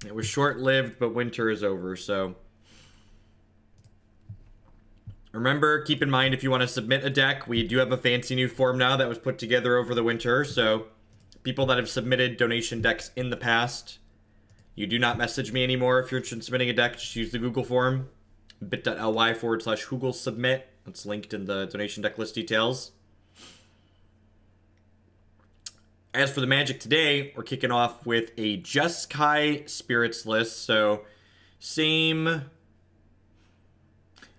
It was short-lived, but winter is over, so... Remember, keep in mind, if you want to submit a deck, we do have a fancy new form now that was put together over the winter, so people that have submitted donation decks in the past, you do not message me anymore if you're interested in submitting a deck. Just use the Google form, bit.ly/Google submit. It's linked in the donation deck list details. As for the Magic today, we're kicking off with a Jeskai Spirits list, so same...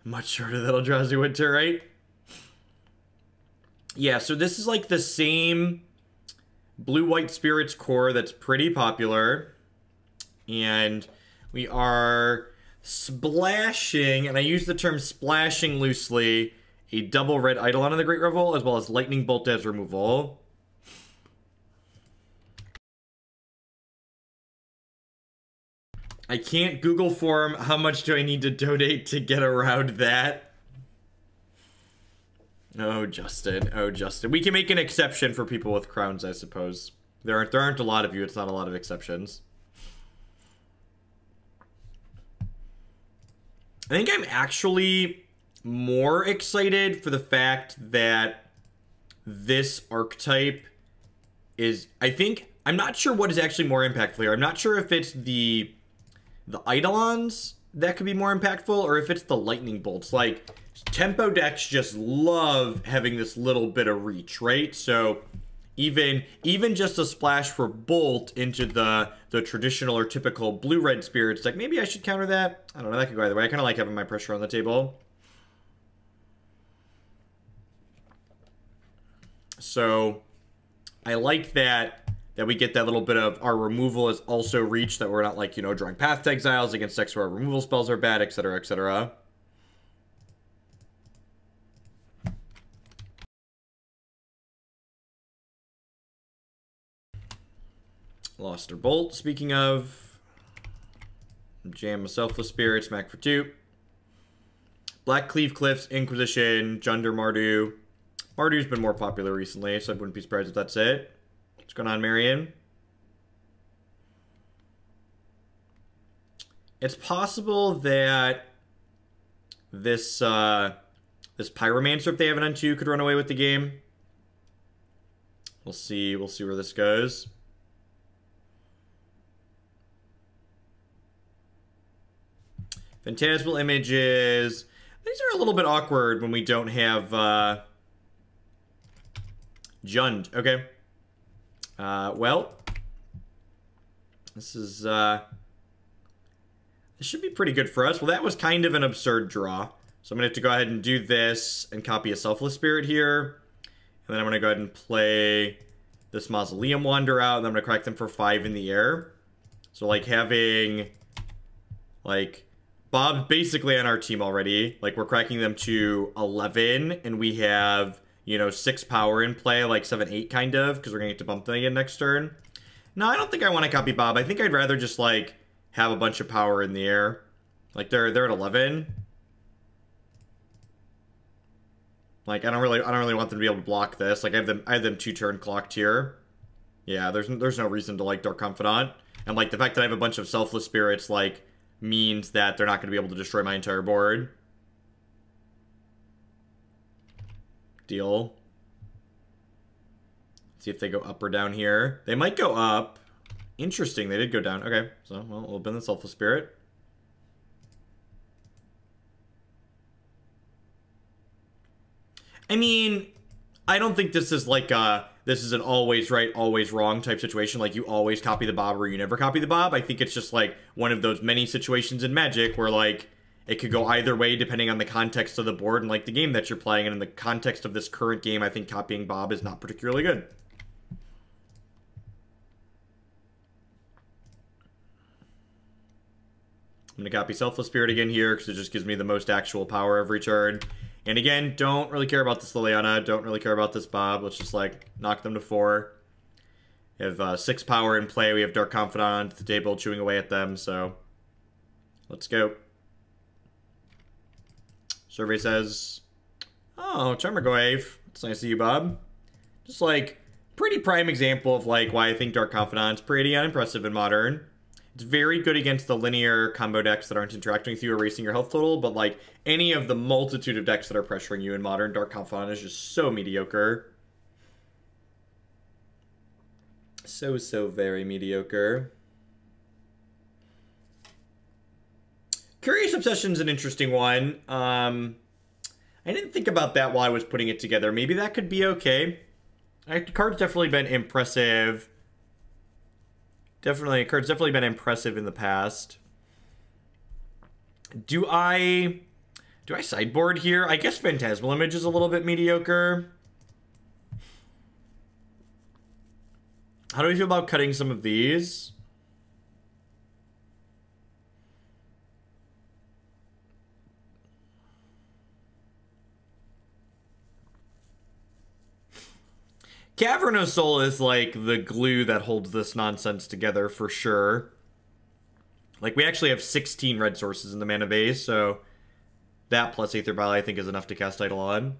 Much shorter than Eldrazi Winter, right? Yeah, so this is like the same blue-white Spirits core that's pretty popular. And we are splashing, and I use the term splashing loosely, a double red Eidolon of the Great Revel, as well as Lightning Bolt as removal. I can't Google form how much do I need to donate to get around that. Oh, Justin. Oh, Justin. We can make an exception for people with crowns, I suppose. There aren't a lot of you. It's not a lot of exceptions. I think I'm actually more excited for the fact that this archetype is... I'm not sure what is actually more impactful here. I'm not sure if it's the Eidolons that could be more impactful, or if it's the lightning bolts. Like, tempo decks just love having this little bit of reach, right? So even just a splash for bolt into the traditional or typical blue-red spirits deck, maybe I should counter that. I don't know, that could go either way. I kind of like having my pressure on the table. So I like that we get that little bit of our removal is also reach, that we're not like, you know, drawing Path to Exiles against decks where our removal spells are bad, etc., etc. Lost or Bolt, speaking of. Jam a Selfless Spirit, smack for 2. Black Cleave Cliffs, Inquisition, Junder Mardu. Mardu's been more popular recently, so I wouldn't be surprised if that's it. What's going on, Marion? It's possible that this Pyromancer, if they have it on 2, could run away with the game. We'll see where this goes. Phantasmal Images. These are a little bit awkward when we don't have Jund. Okay. Well, this should be pretty good for us. Well, that was kind of an absurd draw. So I'm going to have to go ahead and do this and copy a Selfless Spirit here. And then I'm going to go ahead and play this Mausoleum Wanderer out, and I'm going to crack them for 5 in the air. So, like, having, like, Bob basically on our team already. Like, we're cracking them to 11, and we have... you know, 6 power in play, like 7, 8 kind of, because we're going to get to bump them again next turn. No, I don't think I want to copy Bob. I think I'd rather just, like, have a bunch of power in the air. Like, they're at 11. Like, I don't really want them to be able to block this. Like, I have them 2 turn clocked here. Yeah, there's no reason to, like, Dark Confidant. And, like, the fact that I have a bunch of Selfless Spirits, like, means that they're not going to be able to destroy my entire board. Deal. See if they go up or down here. They might go up. Interesting, they did go down. Okay, so, well, we'll open the Selfless Spirit. I mean, I don't think this is like this is an always right, always wrong type situation. Like, you always copy the Bob or you never copy the Bob. I think it's just like one of those many situations in Magic where, like, it could go either way depending on the context of the board and, like, the game that you're playing. And in the context of this current game, I think copying Bob is not particularly good. I'm going to copy Selfless Spirit again here because it just gives me the most actual power every turn. And again, don't really care about this Liliana. Don't really care about this Bob. Let's just, like, knock them to 4. We have 6 power in play. We have Dark Confidant at the table chewing away at them, so let's go. Survey says, oh, Charmergoyve. It's nice of you, Bob. Just, like, pretty prime example of, like, why I think Dark Confidant's pretty unimpressive in Modern. It's very good against the linear combo decks that aren't interacting with you, erasing your health total, but like any of the multitude of decks that are pressuring you in Modern, Dark Confidant is just so mediocre. So very mediocre. Curious Obsession's an interesting one. I didn't think about that while I was putting it together. Maybe that could be okay. The card's definitely been impressive. Card's definitely been impressive in the past. Do I sideboard here? I guess Phantasmal Image is a little bit mediocre. How do we feel about cutting some of these? Cavern of Souls is like the glue that holds this nonsense together for sure. Like, we actually have 16 red sources in the mana base, so that plus Aether Vial I think is enough to cast Eidolon.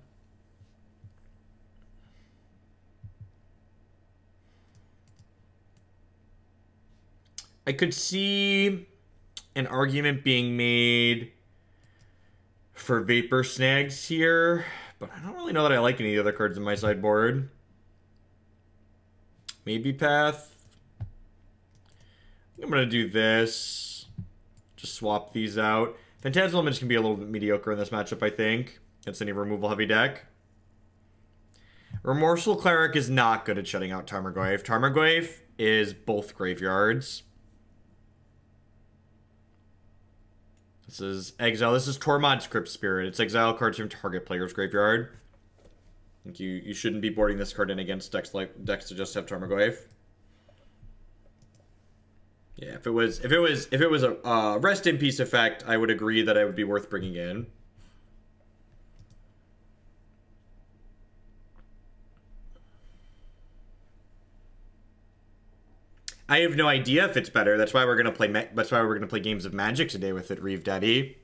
I could see an argument being made for Vapor Snags here, but I don't really know that I like any of the other cards in my sideboard. Maybe Path. I'm going to do this. Just swap these out. Phantasmal Image can be a little bit mediocre in this matchup, I think. Against any removal heavy deck. Remorseful Cleric is not good at shutting out Tarmogoyf. Tarmogoyf is both graveyards. This is Exile. This is Tormod's Crypt Spirit. It's exile cards from target player's graveyard. I think you shouldn't be boarding this card in against decks to just have Tarmogoyf. Yeah, if it was a rest in peace effect, I would agree that it would be worth bringing in. I have no idea if it's better. That's why we're gonna play. That's why we're gonna play games of Magic today with it, Reeve Daddy.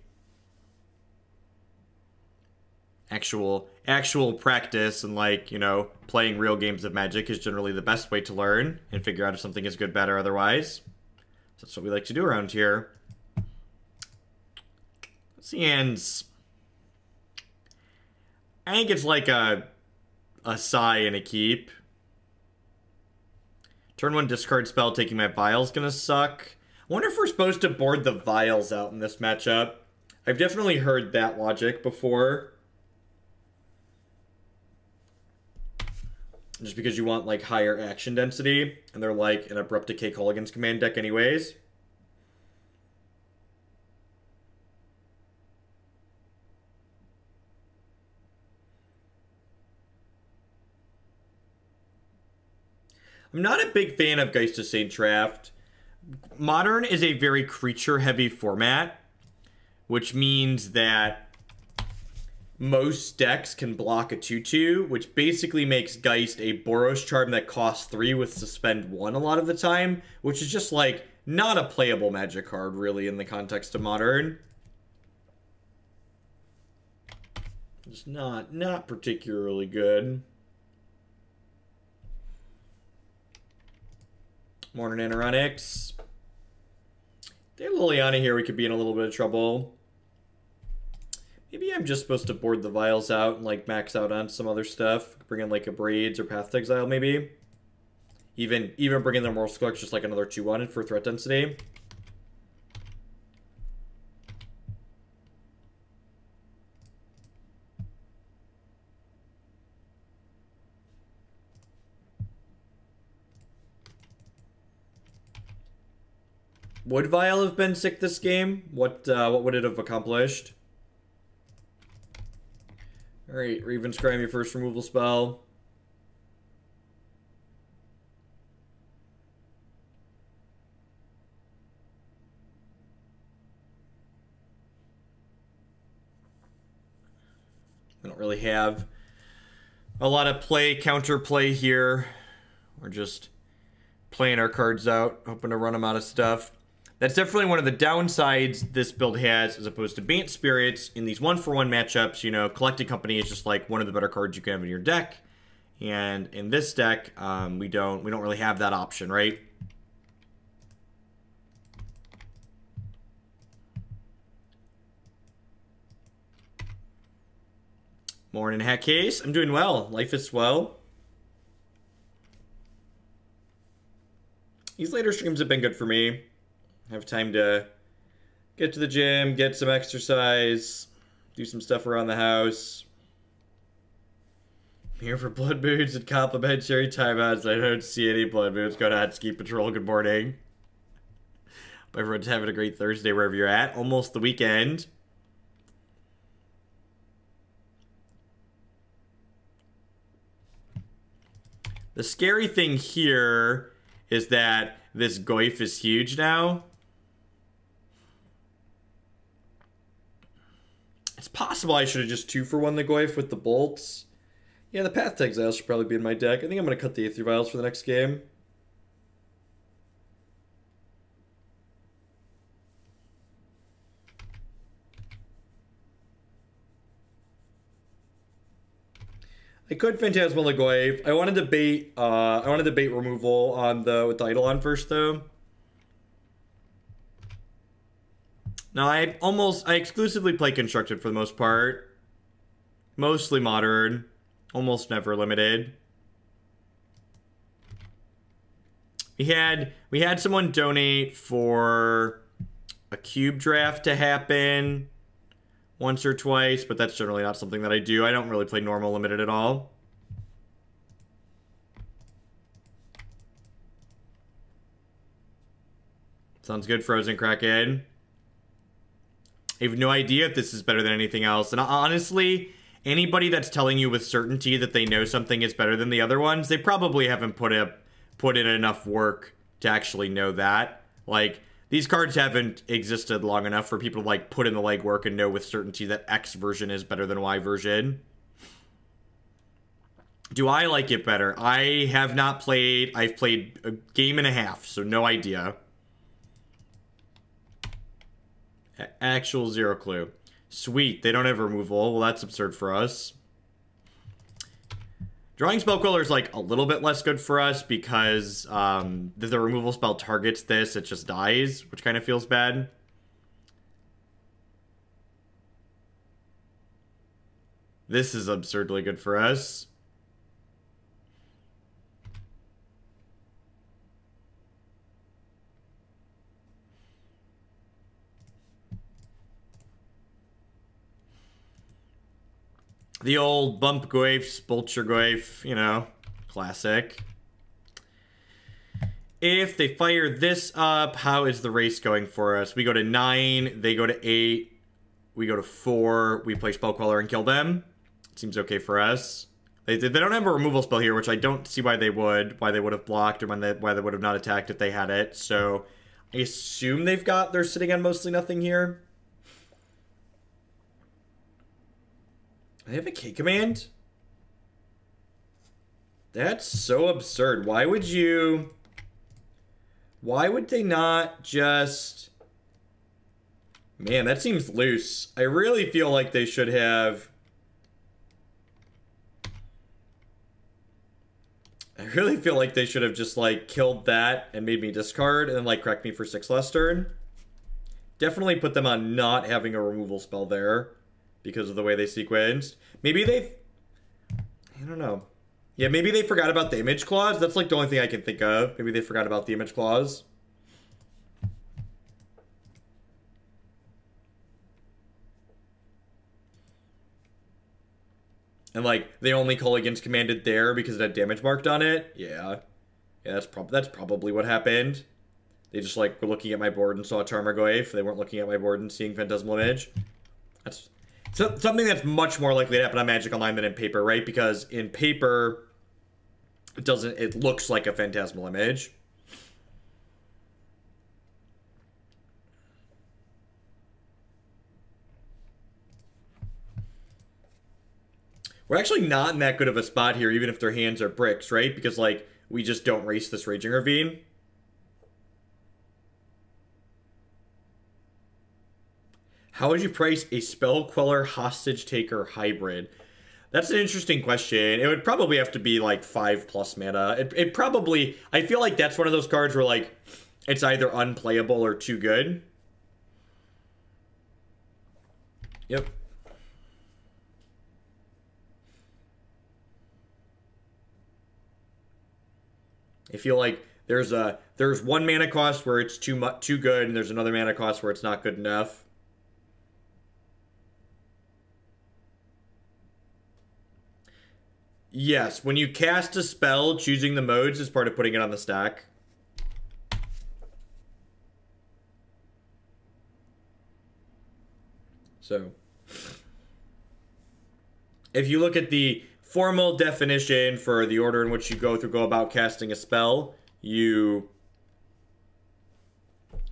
Actual practice and, like, you know, playing real games of Magic is generally the best way to learn and figure out if something is good, bad, or otherwise. So that's what we like to do around here. What's the ends? I think it's like a sigh and a keep. Turn 1 discard spell, taking my vial's gonna suck. I wonder if we're supposed to board the vials out in this matchup. I've definitely heard that logic before. Just because you want, like, higher action density, and they're like an Abrupt Decay Culligan's command deck anyways. I'm not a big fan of Geist of Saint Draft. Modern is a very creature-heavy format, which means that most decks can block a 2/2, which basically makes Geist a Boros Charm that costs 3 with Suspend 1 a lot of the time, which is just, like, not a playable Magic card, really, in the context of Modern. It's not particularly good. Modern Anoronics. They have Liliana here, we could be in a little bit of trouble. Maybe I'm just supposed to board the vials out and, like, max out on some other stuff. Bring in, like, Abrades or Path to Exile, maybe. Even bring in the Remorseful Cleric, just like another 2/1 for threat density. Would Vial have been sick this game? What would it have accomplished? Alright, Raven Scry, your first removal spell. We don't really have a lot of counterplay here. We're just playing our cards out, hoping to run them out of stuff. That's definitely one of the downsides this build has, as opposed to Bant Spirits. In these 1-for-1 matchups, you know, Collected Company is just like one of the better cards you can have in your deck. And in this deck, we don't really have that option, right? Morning, Hat Case. I'm doing well. Life is swell. These later streams have been good for me. I have time to get to the gym, get some exercise, do some stuff around the house. I'm here for blood moods and complimentary timeouts. I don't see any blood moods. Go to Hatski Patrol. Good morning. Hope everyone's having a great Thursday wherever you're at. Almost the weekend. The scary thing here is that this Goyf is huge now. It's possible I should have just 2-for-1 the Goyf with the bolts. Yeah, the Path to Exile should probably be in my deck. I think I'm going to cut the Aether Vials for the next game. I could Phantasmal Image. I want to debate removal on with the Eidolon first though. No, I exclusively play constructed for the most part. Mostly modern, almost never limited. We had someone donate for a cube draft to happen once or twice, but that's generally not something that I do. I don't really play normal limited at all. Sounds good, Frozen Kraken. I have no idea if this is better than anything else. And honestly, anybody that's telling you with certainty that they know something is better than the other ones, they probably haven't put in enough work to actually know that. Like, these cards haven't existed long enough for people to, like, put in the legwork and know with certainty that X version is better than Y version. Do I like it better? I have not played. I've played a game and a half, so no idea. Actual zero clue. Sweet, they don't have removal. Well, that's absurd for us. Drawing Spell Queller is like a little bit less good for us because if the removal spell targets this, it just dies, which kind of feels bad. This is absurdly good for us. The old bump Goyf, Bolcher Goyf, you know, classic. If they fire this up, how is the race going for us? We go to 9, they go to 8, we go to 4, we play Spell Queller and kill them. Seems okay for us. They don't have a removal spell here, which I don't see why they would have blocked or why they would have not attacked if they had it. So I assume they're sitting on mostly nothing here. They have a K command? That's so absurd. Why would they not just... Man, that seems loose. I really feel like they should have... just, like, killed that and made me discard and then, like, correct me for 6 last turn. Definitely put them on not having a removal spell there because of the way they sequenced. Maybe I don't know. Yeah, maybe they forgot about the image clause. That's, like, the only thing I can think of. Maybe they forgot about the image clause. And, like, they only Culligan's commanded there because it had damage marked on it. Yeah. Yeah, that's probably what happened. They just, like, were looking at my board and saw Tarmogoyf. They weren't looking at my board and seeing Phantasmal Image. That's something that's much more likely to happen on Magic Online than in Paper, right? Because in Paper, it looks like a Phantasmal Image. We're actually not in that good of a spot here, even if their hands are bricks, right? Because, like, we just don't race this Raging Ravine. How would you price a Spell Queller Hostage Taker hybrid? That's an interesting question. It would probably have to be like 5+ mana. It probably... I feel like that's one of those cards where, like, it's either unplayable or too good. Yep. I feel like there's one mana cost where it's too good, and there's another mana cost where it's not good enough. Yes, when you cast a spell, choosing the modes is part of putting it on the stack. So, if you look at the formal definition for the order in which you go about casting a spell, you...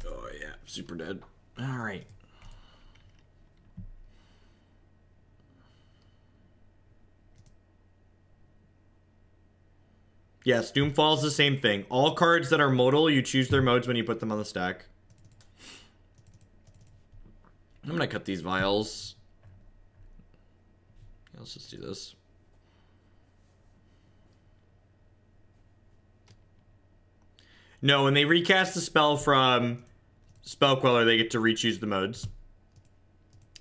Oh yeah, super dead. Alright. Yes, Doomfall's the same thing. All cards that are modal, you choose their modes when you put them on the stack. I'm gonna cut these vials. Yeah, let's just do this. No, when they recast the spell from Spell Queller, they get to re-choose the modes.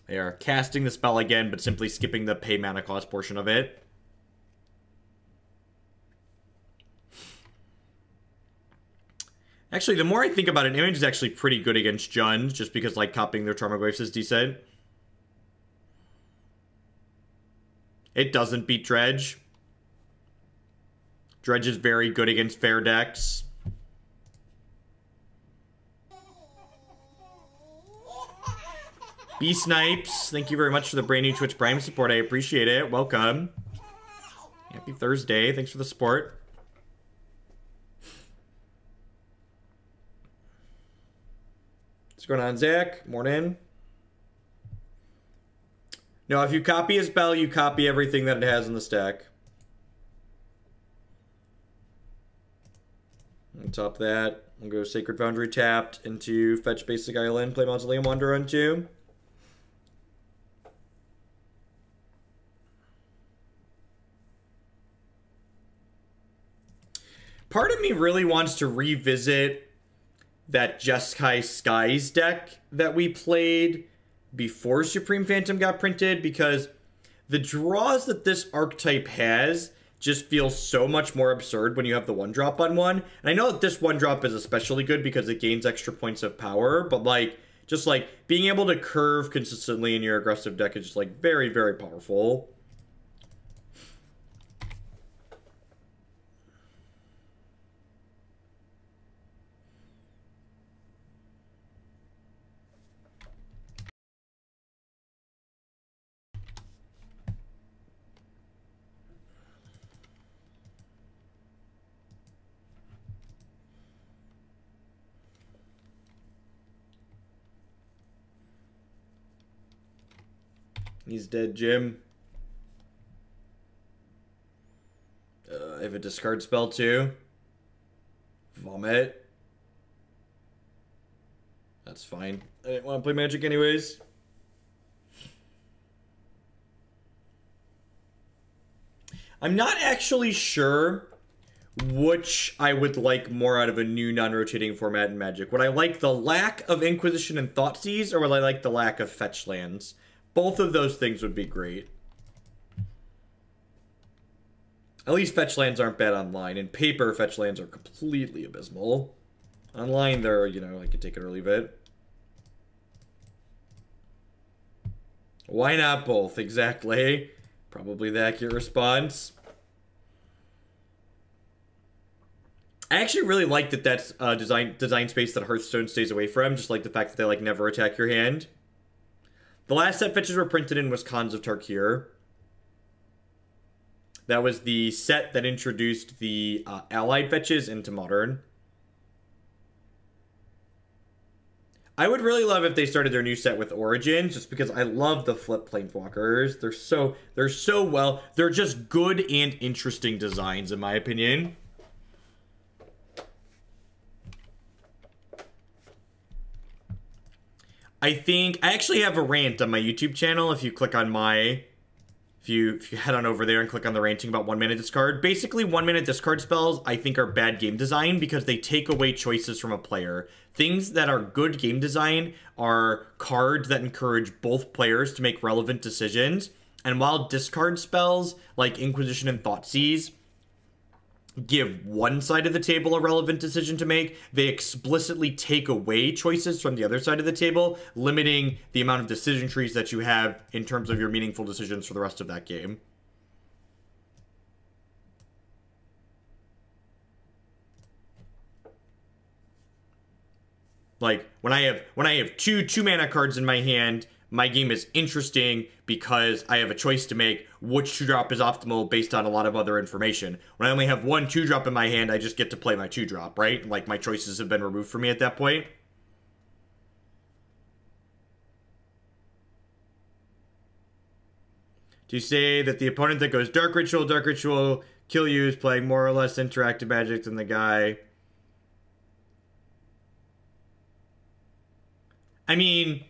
They are casting the spell again, but simply skipping the pay mana cost portion of it. Actually, the more I think about it, Image is actually pretty good against Jund, just because, like, copying their Tarmogoyfs is decent. It doesn't beat Dredge. Dredge is very good against fair decks. B-Snipes, thank you very much for the brand new Twitch Prime support. I appreciate it. Welcome. Happy Thursday. Thanks for the support. What's going on, Zach? Morning. No, if you copy a spell, you copy everything that it has in the stack. On top of that, we'll go Sacred Foundry tapped into fetch basic island, play Mausoleum Wanderer on 2. Part of me really wants to revisit that Jeskai Skies deck that we played before Supreme Phantom got printed, because the draws that this archetype has just feel so much more absurd when you have the 1-drop on 1. And I know that this 1-drop is especially good because it gains extra points of power, but like, just like being able to curve consistently in your aggressive deck is just like very, very powerful. He's dead, Jim. I have a discard spell too. Vomit. That's fine. I didn't want to play Magic anyways. I'm not actually sure which I would like more out of a new non-rotating format in Magic. Would I like the lack of Inquisition and Thoughtseize, or would I like the lack of fetch lands? Both of those things would be great. At least fetch lands aren't bad online. In paper, fetch lands are completely abysmal. Online, they're, you know, I could take it or leave it. Why not both? Exactly. Probably the accurate response. I actually really like that that's design space that Hearthstone stays away from. Just like the fact that they like never attack your hand. The last set fetches were printed in was Khans of Tarkir. That was the set that introduced the allied fetches into Modern. I would really love if they started their new set with Origins, just because I love the flip Planeswalkers. They're so well. They're just good and interesting designs, in my opinion. I actually have a rant on my YouTube channel. If you click on if you head on over there and click on the ranting about 1-mana discard. Basically, 1-mana discard spells I think are bad game design because they take away choices from a player. Things that are good game design are cards that encourage both players to make relevant decisions. And while discard spells like Inquisition and Thoughtseize give one side of the table a relevant decision to make. They explicitly take away choices from the other side of the table, limiting the amount of decision trees that you have in terms of your meaningful decisions for the rest of that game. Like, when I have two mana cards in my hand, my game is interesting because I have a choice to make which 2-drop is optimal based on a lot of other information. When I only have one 2-drop in my hand, I just get to play my 2-drop, right? Like, my choices have been removed from me at that point. To say that the opponent that goes Dark Ritual, kill you is playing more or less interactive magic than the guy. I mean,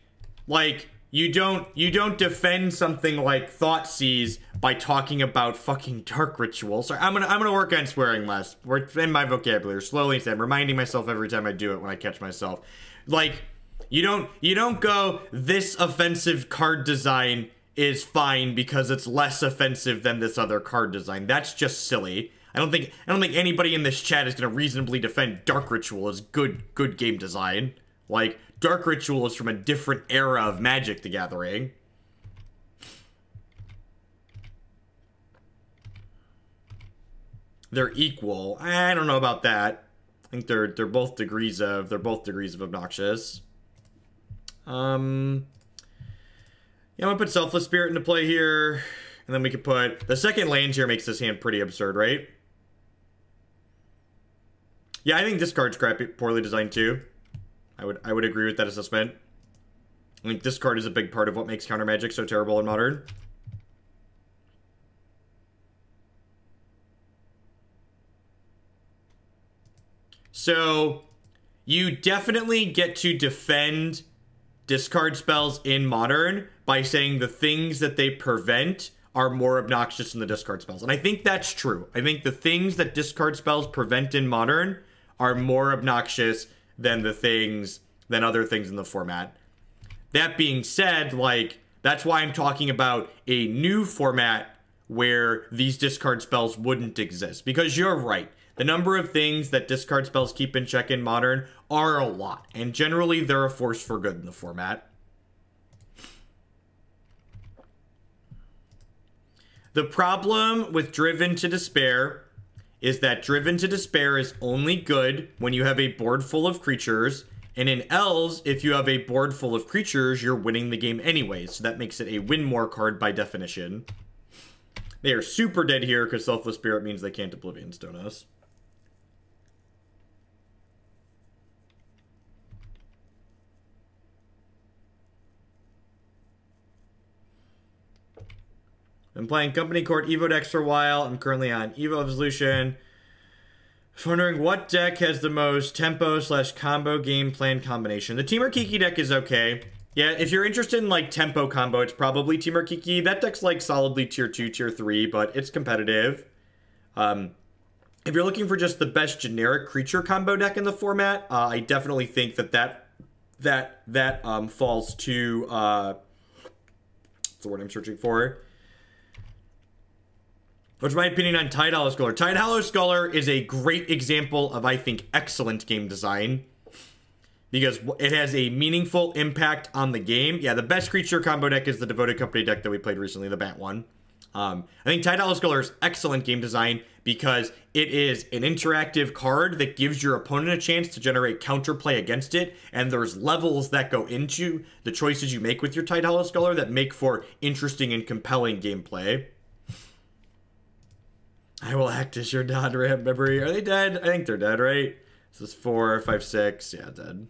like, you don't defend something like Thoughtseize by talking about fucking Dark Ritual. Sorry, I'm gonna work on swearing less. Work in my vocabulary slowly, and reminding myself every time I do it when I catch myself. Like, you don't go, this offensive card design is fine because it's less offensive than this other card design. That's just silly. I don't think anybody in this chat is gonna reasonably defend Dark Ritual as good game design. Like, Dark Ritual is from a different era of Magic the Gathering. They're equal. I don't know about that. I think they're both degrees of obnoxious. Yeah, I'm gonna put Selfless Spirit into play here, and then we could put the second land here. Makes this hand pretty absurd, right? Yeah, I think this card's poorly designed too. I would agree with that assessment. I think this card is a big part of what makes counter magic so terrible in Modern. So, you definitely get to defend discard spells in Modern by saying the things that they prevent are more obnoxious than the discard spells. And I think that's true. I think the things that discard spells prevent in Modern are more obnoxious than other things in the format. That being said, like, that's why I'm talking about a new format where these discard spells wouldn't exist. Because you're right. The number of things that discard spells keep in check in Modern are a lot. And generally, they're a force for good in the format. The problem with Driven to Despair is that Driven to Despair is only good when you have a board full of creatures, and in Elves, if you have a board full of creatures, you're winning the game anyways, so that makes it a win more card by definition. They are super dead here because Selfless Spirit means they can't Oblivion Stone us. I'm playing Company Court Evo decks for a while. I'm currently on Evo Evolution. I was wondering what deck has the most tempo/combo game plan combination. The Temur Kiki deck is okay. Yeah, if you're interested in like tempo combo, it's probably Temur Kiki. That deck's like solidly tier 2, tier 3, but it's competitive. If you're looking for just the best generic creature combo deck in the format, I definitely think that falls to what's the word I'm searching for? What's my opinion on Tide Hollow Scholar? Tide Hollow Scholar is a great example of, I think, excellent game design. Because it has a meaningful impact on the game. Yeah, the best creature combo deck is the Devoted Company deck that we played recently, the Bat one. I think Tide Hollow Scholar is excellent game design because it is an interactive card that gives your opponent a chance to generate counterplay against it, and there's levels that go into the choices you make with your Tide Hollow Scholar that make for interesting and compelling gameplay. I will act as your non-ramp memory. Are they dead? I think they're dead, right? This is 4, 5, 6. Yeah, dead.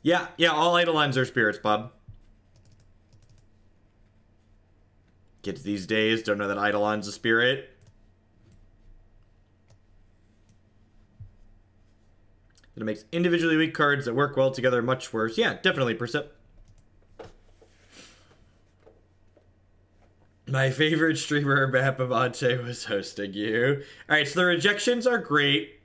Yeah, all Eidolons are spirits, Bob. Kids these days don't know that Eidolon's a spirit. It makes individually weak cards that work well together much worse. Yeah, definitely, Percept. My favorite streamer, Bapamante, was hosting you. Alright, so the rejections are great.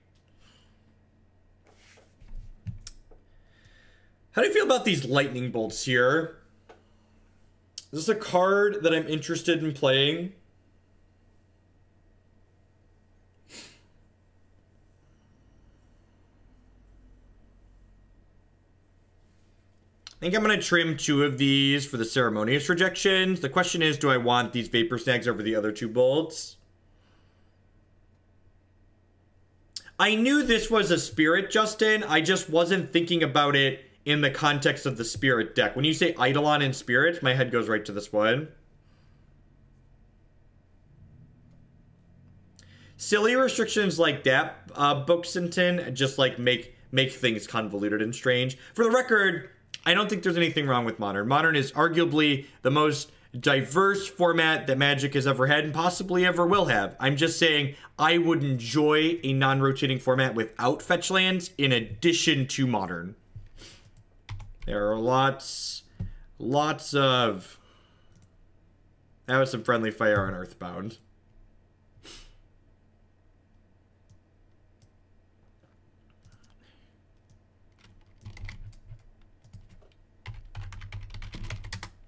How do you feel about these lightning bolts here? Is this a card that I'm interested in playing? I think I'm going to trim 2 of these for the Ceremonious Rejections. The question is, do I want these Vapor Snags over the other 2 bolts? I knew this was a Spirit, Justin. I just wasn't thinking about it in the context of the Spirit deck. When you say Eidolon and Spirit, my head goes right to this one. Silly restrictions like that, Boxington, just like make things convoluted and strange. For the record, I don't think there's anything wrong with Modern. Modern is arguably the most diverse format that Magic has ever had and possibly ever will have. I'm just saying I would enjoy a non-rotating format without fetch lands in addition to Modern. There are lots of... That was some friendly fire on Earthbound.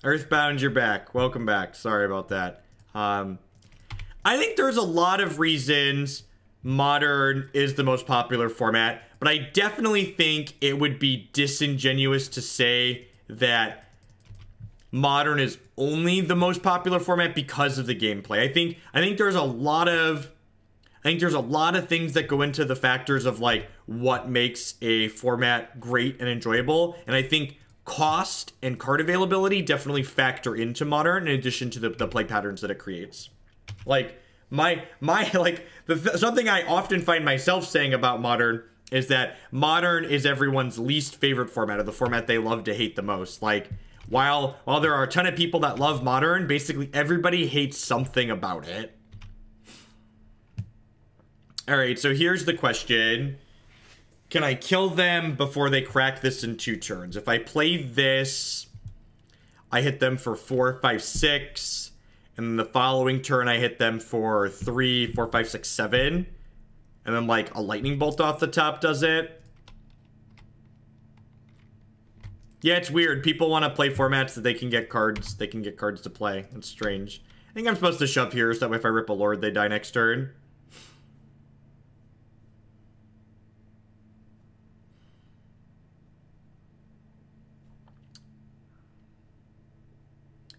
Earthbound, you're back. Welcome back. Sorry about that. I think there's a lot of reasons Modern is the most popular format, but I definitely think it would be disingenuous to say that Modern is only the most popular format because of the gameplay. I think there's a lot of things that go into the factors of like what makes a format great and enjoyable, and I think cost and card availability definitely factor into Modern in addition to the play patterns that it creates. Like something I often find myself saying about Modern is that Modern is everyone's least favorite format, or the format they love to hate the most. Like while there are a ton of people that love Modern, basically everybody hates something about it. All right, so here's the question. Can I kill them before they crack this in 2 turns? If I play this, I hit them for 4, 5, 6. And then the following turn, I hit them for 3, 4, 5, 6, 7. And then, like, a lightning bolt off the top does it. Yeah, it's weird. People want to play formats that they can get cards. They can get cards to play. It's strange. I think I'm supposed to shove here so that way if I rip a Lord, they die next turn.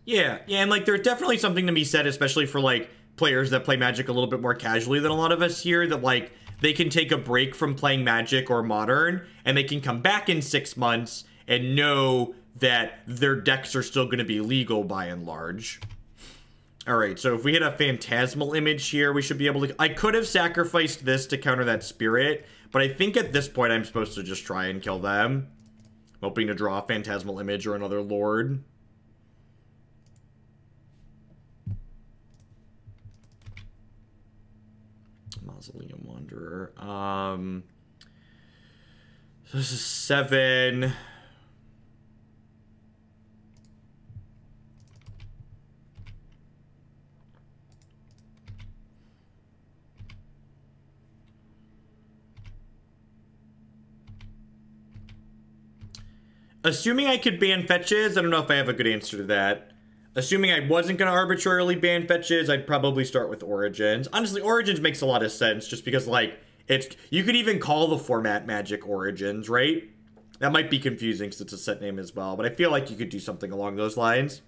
Yeah, and like there's definitely something to be said, especially for like players that play Magic a little bit more casually than a lot of us here, that like they can take a break from playing Magic or Modern and they can come back in 6 months and know that their decks are still going to be legal by and large. All right, so if we hit a Phantasmal Image here, we should be able to... I could have sacrificed this to counter that Spirit, but I think at this point I'm supposed to just try and kill them. I'm hoping to draw a Phantasmal Image or another Lord. Mausoleum Wanderer. So this is 7. Assuming I could ban fetches, I don't know if I have a good answer to that. Assuming I wasn't going to arbitrarily ban fetches, I'd probably start with Origins. Honestly, Origins makes a lot of sense just because, like, you could even call the format Magic Origins, right? That might be confusing since it's a set name as well, but I feel like you could do something along those lines.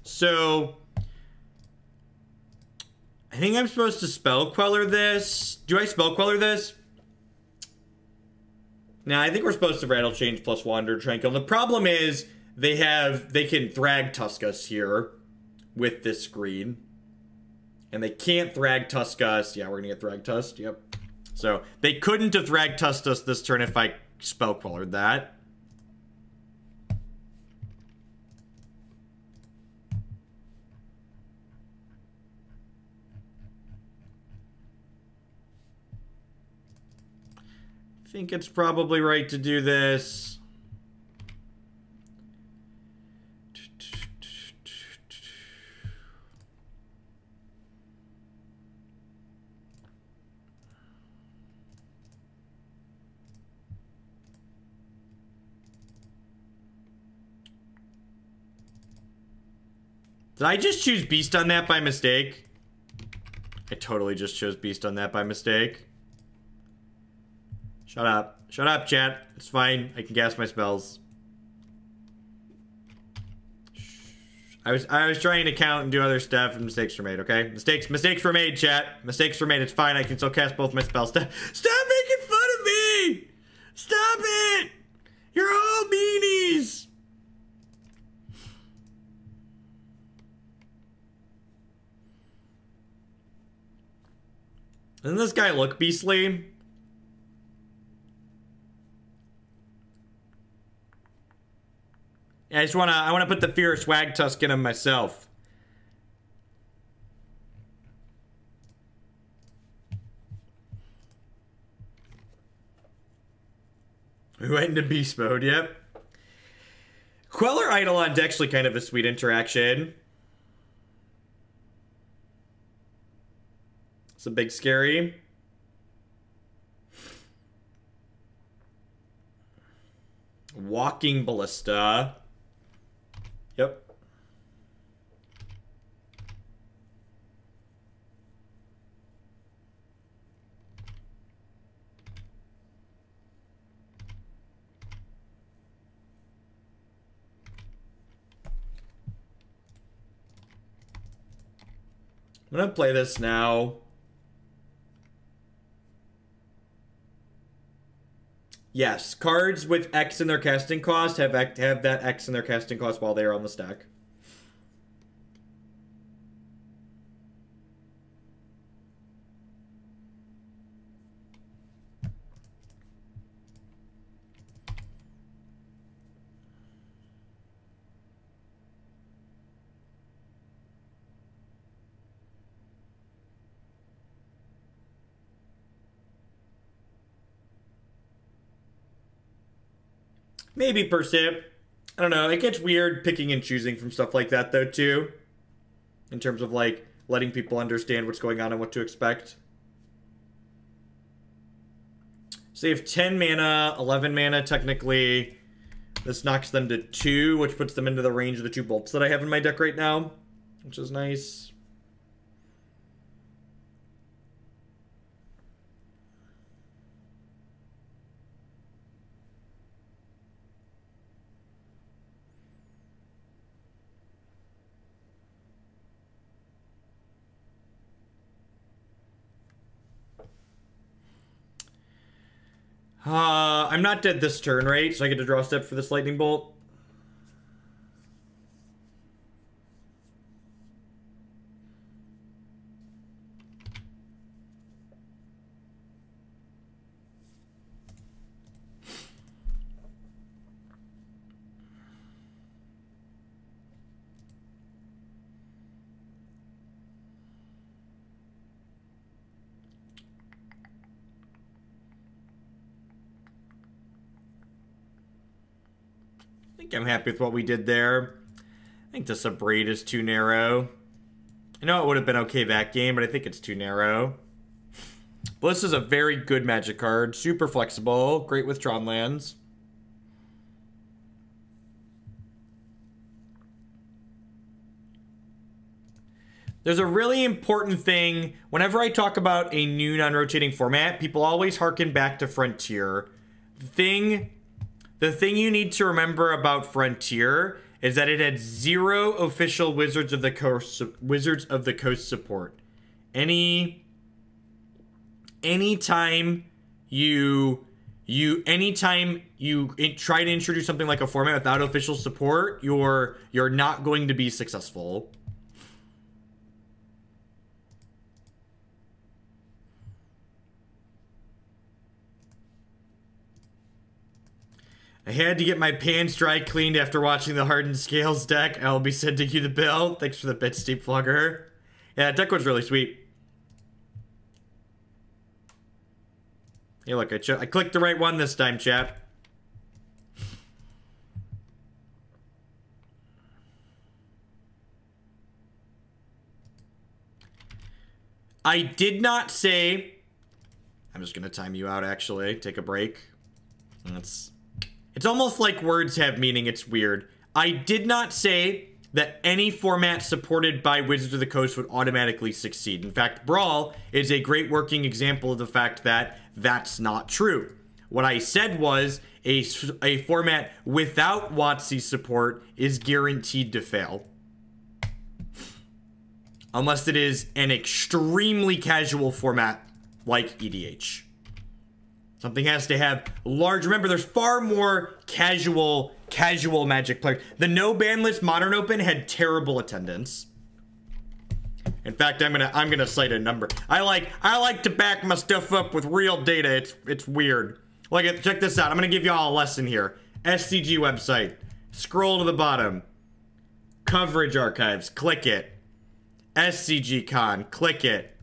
So, I think I'm supposed to Spell Queller this. Do I Spell Queller this? Nah, I think we're supposed to Rattlechains plus Wander Tranquil. The problem is they can Thragtusk us here with this screen. And they can't Thragtusk us. Yeah, we're gonna get Thragtusked, yep. So, they couldn't have Thragtusked us this turn if I Spell Quellered that. I think it's probably right to do this. Did I just choose Beast on that by mistake? I totally just chose Beast on that by mistake. Shut up. Shut up, chat. It's fine. I can cast my spells. I was trying to count and do other stuff and mistakes were made, okay? Mistakes were made, chat. Mistakes were made. It's fine. I can still cast both my spells. Stop making fun of me! Stop it! You're all meanies! Doesn't this guy look beastly? Yeah, I wanna put the Fear of Swag Tusk in him myself. We went into beast mode, yep. Queller Eidolon's actually kind of a sweet interaction. It's a big scary. Walking Ballista. Yep. I'm gonna play this now. Yes, cards with X in their casting cost have that X in their casting cost while they are on the stack. Maybe per sip. I don't know. It gets weird picking and choosing from stuff like that, though, too. In terms of, like, letting people understand what's going on and what to expect. So they have 10 mana, 11 mana, technically. This knocks them to 2, which puts them into the range of the 2 bolts that I have in my deck right now. Which is nice. I'm not dead this turn, right? So I get to draw a step for this lightning bolt. I think I'm happy with what we did there. I think this Abrade is too narrow. I know it would have been okay that game, but I think it's too narrow. But this is a very good Magic card. Super flexible. Great with Tron lands. There's a really important thing. Whenever I talk about a new non-rotating format, people always harken back to Frontier. The thing you need to remember about Frontier is that it had 0 official Wizards of the Coast support. Anytime you try to introduce something like a format without official support, you're not going to be successful. I had to get my pants dry cleaned after watching the Hardened Scales deck. I'll be sending you the bill. Thanks for the bit, Steep Flugger. Yeah, that deck was really sweet. Hey, look, I clicked the right one this time, chat. I did not say... I'm just gonna time you out, actually. Take a break. It's almost like words have meaning. It's weird. I did not say that any format supported by Wizards of the Coast would automatically succeed. In fact, Brawl is a great working example of the fact that that's not true. What I said was a format without WotC support is guaranteed to fail. Unless it is an extremely casual format like EDH. Something has to have large... Remember, there's far more casual Magic players. The no ban list Modern Open had terrible attendance. In fact, I'm gonna cite a number. I like to back my stuff up with real data. It's weird. Like, check this out. I'm gonna give y'all a lesson here. SCG website. Scroll to the bottom. Coverage archives. Click it. SCG Con. Click it.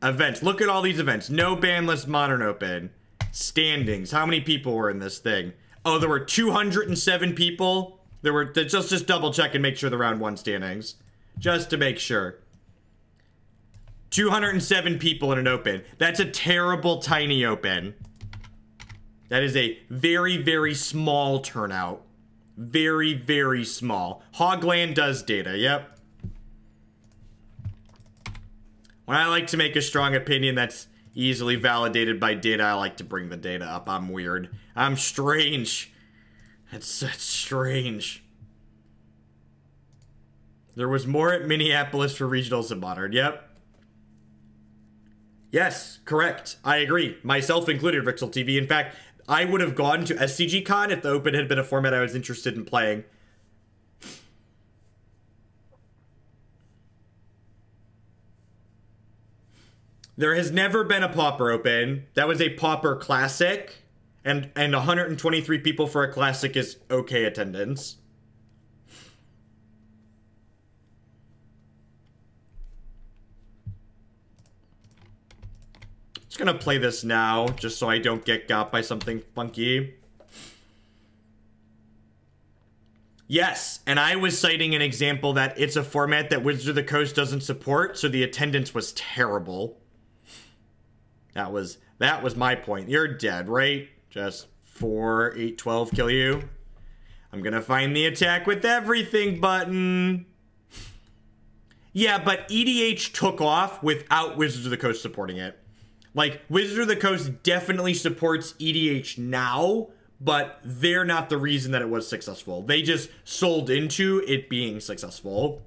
Events. Look at all these events. No ban list Modern Open. Standings. How many people were in this thing? Oh, there were 207 people. There were... Just double check and make sure the round 1 standings. Just to make sure. 207 people in an open. That's a terrible tiny open. That is a very, very small turnout. Very, very small. Hogland does data. Yep. When I like to make a strong opinion that's easily validated by data, I like to bring the data up. I'm weird. I'm strange. That's strange. There was more at Minneapolis for regionals than Modern. Yep. Yes, correct. I agree. Myself included, Rixel TV. In fact, I would have gone to SCG Con if the Open had been a format I was interested in playing. There has never been a Pauper Open. That was a Pauper Classic. And 123 people for a Classic is okay attendance. Just gonna play this now, just so I don't get got by something funky. Yes, and I was citing an example that it's a format that Wizards of the Coast doesn't support, so the attendance was terrible. That was my point. You're dead, right? Just 4, 8, 12 kill you. I'm gonna find the attack with everything button. Yeah, but EDH took off without Wizards of the Coast supporting it. Like, Wizards of the Coast definitely supports EDH now, but they're not the reason that it was successful. They just sold into it being successful.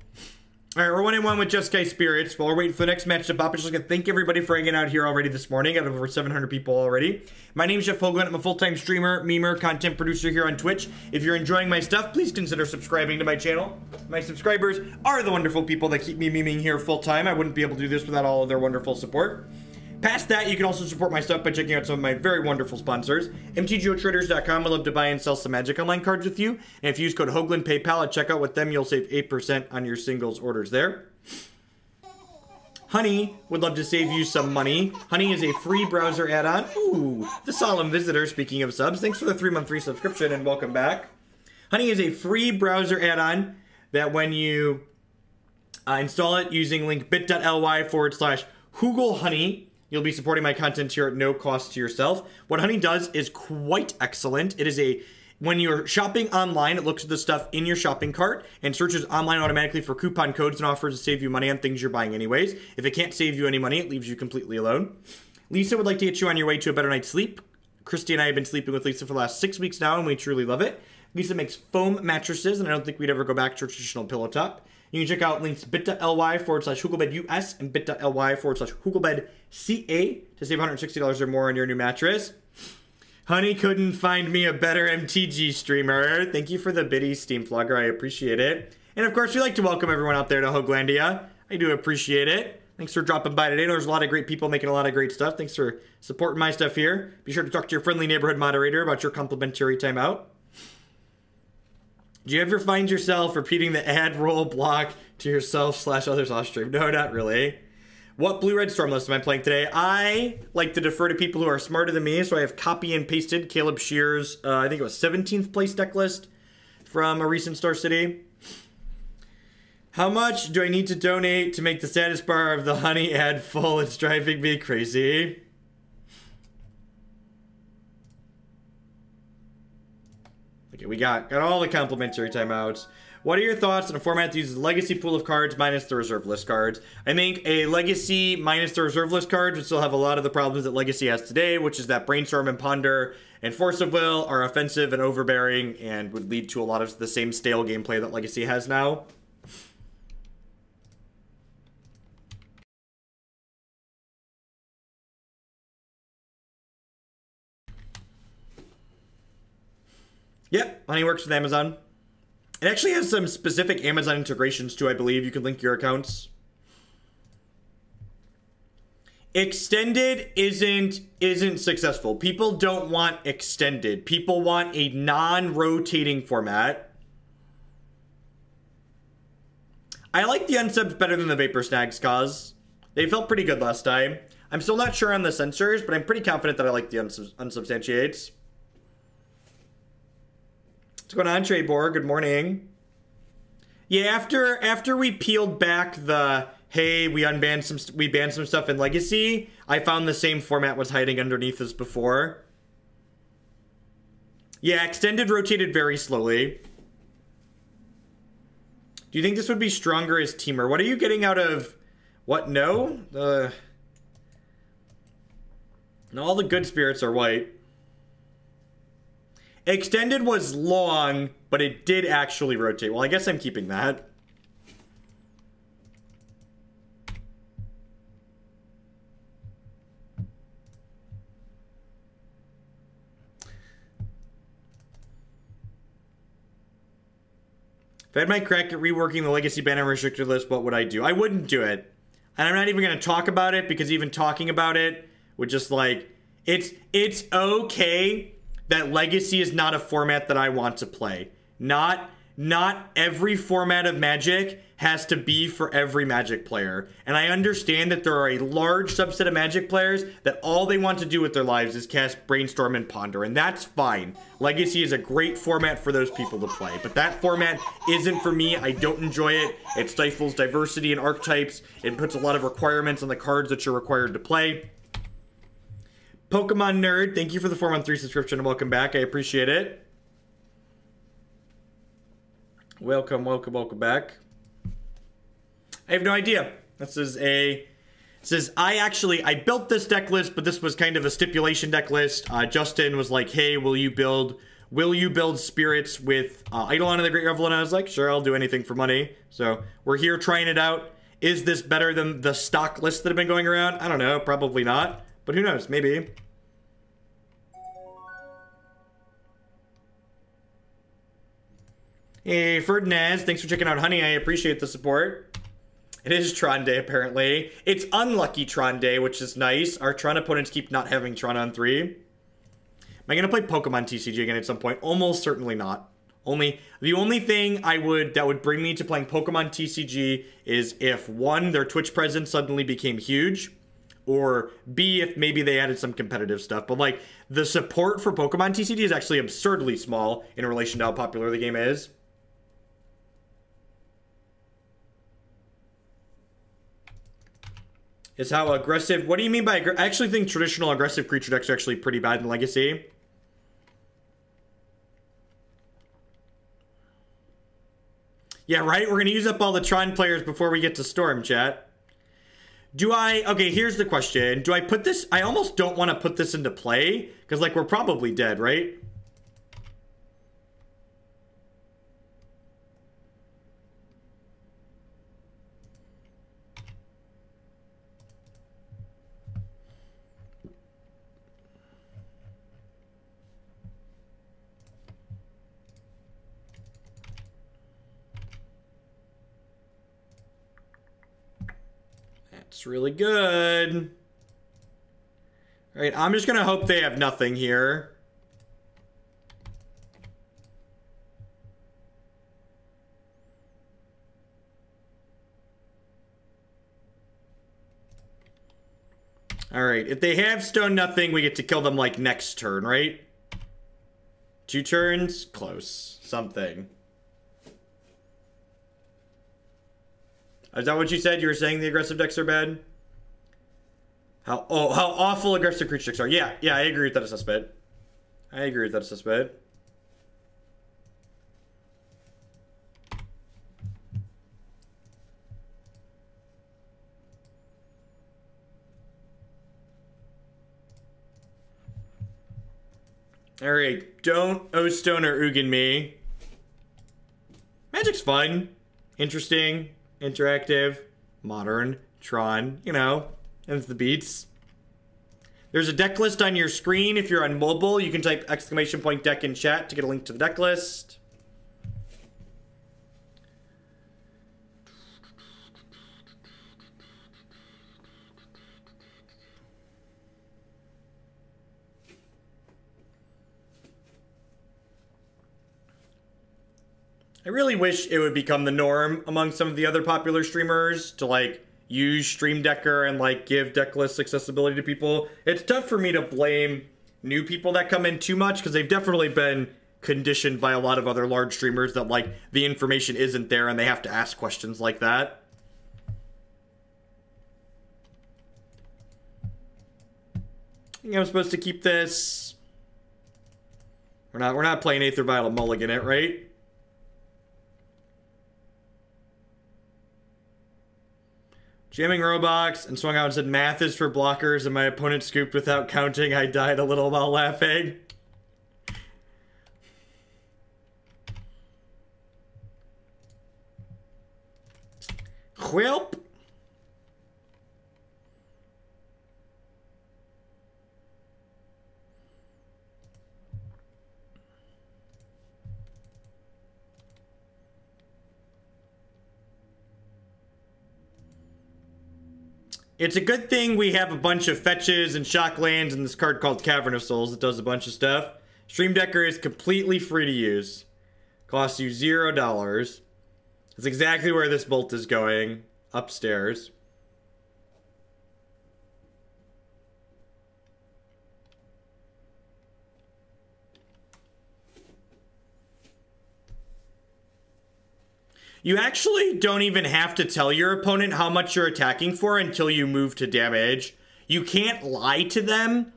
Alright, we're 1-1 with Jeskai Spirits. While we're waiting for the next match to pop, I'm just going to thank everybody for hanging out here already this morning. Got over 700 people already. My name's Jeff Hoagland. I'm a full-time streamer, memer, content producer here on Twitch. If you're enjoying my stuff, please consider subscribing to my channel. My subscribers are the wonderful people that keep me memeing here full-time. I wouldn't be able to do this without all of their wonderful support. Past that, you can also support my stuff by checking out some of my very wonderful sponsors. MTGOtraders.com. I love to buy and sell some Magic Online cards with you. And if you use code Hoagland PayPal at checkout with them, you'll save 8% on your singles orders there. Honey would love to save you some money. Honey is a free browser add-on. Ooh, the Solemn Visitor, speaking of subs. Thanks for the 3-month free subscription and welcome back. Honey is a free browser add-on that when you install it using link bit.ly/HoogleHoney, you'll be supporting my content here at no cost to yourself. What Honey does is quite excellent. It is when you're shopping online, it looks at the stuff in your shopping cart and searches online automatically for coupon codes and offers to save you money on things you're buying anyways. If it can't save you any money, it leaves you completely alone. Lisa would like to get you on your way to a better night's sleep. Christy and I have been sleeping with Lisa for the last 6 weeks now, and we truly love it. Lisa makes foam mattresses, and I don't think we'd ever go back to a traditional pillow top. You can check out links bit.ly/HoogleBedUS and bit.ly/HoogleBedCA to save $160 or more on your new mattress. Honey couldn't find me a better MTG streamer. Thank you for the biddy, Steam Flogger. I appreciate it. And of course, we'd like to welcome everyone out there to Hoaglandia. I do appreciate it. Thanks for dropping by today. There's a lot of great people making a lot of great stuff. Thanks for supporting my stuff here. Be sure to talk to your friendly neighborhood moderator about your complimentary timeout. Do you ever find yourself repeating the ad roll block to yourself/others off stream? No, not really. What blue-red storm list am I playing today? I like to defer to people who are smarter than me, so I have copy and pasted Caleb Shear's, I think it was 17th place deck list from a recent Star City. How much do I need to donate to make the status bar of the honey ad full? It's driving me crazy. Okay, we got all the complimentary timeouts. What are your thoughts on a format that uses legacy pool of cards minus the reserve list cards? I think a legacy minus the reserve list cards would still have a lot of the problems that legacy has today, which is that brainstorm and ponder and force of will are offensive and overbearing and would lead to a lot of the same stale gameplay that legacy has now. Yep, Honey works with Amazon. It actually has some specific Amazon integrations too, I believe. You can link your accounts. Extended isn't successful. People don't want extended. People want a non-rotating format. I like the unsubs better than the Vapor Snags, cause they felt pretty good last time. I'm still not sure on the censors, but I'm pretty confident that I like the unsubstantiates. What's going on, Trebor? Good morning. Yeah, after we peeled back the hey, we banned some stuff in Legacy, I found the same format was hiding underneath as before. Yeah, Extended rotated very slowly. Do you think this would be stronger as Teamer? What are you getting out of what? No? No, all the good spirits are white. Extended was long, but it did actually rotate. Well, I guess I'm keeping that. If I had my crack at reworking the Legacy Banner restricted list, what would I do? I wouldn't do it. And I'm not even going to talk about it, because even talking about it would just like... It's okay that Legacy is not a format that I want to play. Not every format of Magic has to be for every Magic player. And I understand that there are a large subset of Magic players that all they want to do with their lives is cast Brainstorm and Ponder, and that's fine. Legacy is a great format for those people to play, but that format isn't for me. I don't enjoy it. It stifles diversity in archetypes. It puts a lot of requirements on the cards that you're required to play. Pokemon Nerd, thank you for the 4-month 3 subscription and welcome back. I appreciate it. Welcome back. I have no idea. I built this deck list, but this was kind of a stipulation deck list. Justin was like, hey, will you build spirits with Eidolon of the Great Revel? And I was like, sure, I'll do anything for money. So we're here trying it out. Is this better than the stock lists that have been going around? I don't know, probably not. But who knows? Maybe. Hey, Ferdinand, thanks for checking out Honey. I appreciate the support. It is Tron Day, apparently. It's unlucky Tron Day, which is nice. Our Tron opponents keep not having Tron on 3. Am I going to play Pokemon TCG again at some point? Almost certainly not. The only thing that would bring me to playing Pokemon TCG is if, 1, their Twitch presence suddenly became huge, or B, if maybe they added some competitive stuff. But, like, the support for Pokemon TCG is actually absurdly small in relation to how popular the game is. Is how aggressive... What do you mean by... I actually think traditional aggressive creature decks are actually pretty bad in Legacy. Yeah, right? We're going to use up all the Tron players before we get to Storm, chat. Okay, here's the question. Do I put this... I almost don't want to put this into play, because, like, we're probably dead, right? That's really good. All right, I'm just going to hope they have nothing here. Alright, if they have Stone Nothing, we get to kill them, like, next turn, right? 2 turns? Close. Something. Is that what you said? You were saying the aggressive decks are bad? How awful aggressive creature decks are. Yeah, I agree with that assessment. I agree with that assessment. Alright, don't O-Stone or Ugin me. Magic's fun. Interesting. Interactive. Modern. Tron. You know. That's the beats. There's a deck list on your screen. If you're on mobile, you can type !deck in chat to get a link to the deck list. I really wish it would become the norm among some of the other popular streamers to, like, use Stream Decker and, like, give deck list accessibility to people. It's tough for me to blame new people that come in too much, because they've definitely been conditioned by a lot of other large streamers that, like, the information isn't there and they have to ask questions like that. I think I'm supposed to keep this. We're not playing Aether Vial to mulligan it, right? Jamming Roblox and swung out and said math is for blockers, and my opponent scooped without counting. I died a little while laughing. Whelp. It's a good thing we have a bunch of fetches and shock lands in this card called Cavern of Souls that does a bunch of stuff. Stream Decker is completely free to use. Costs you $0. That's exactly where this bolt is going. Upstairs. You actually don't even have to tell your opponent how much you're attacking for until you move to damage. You can't lie to them,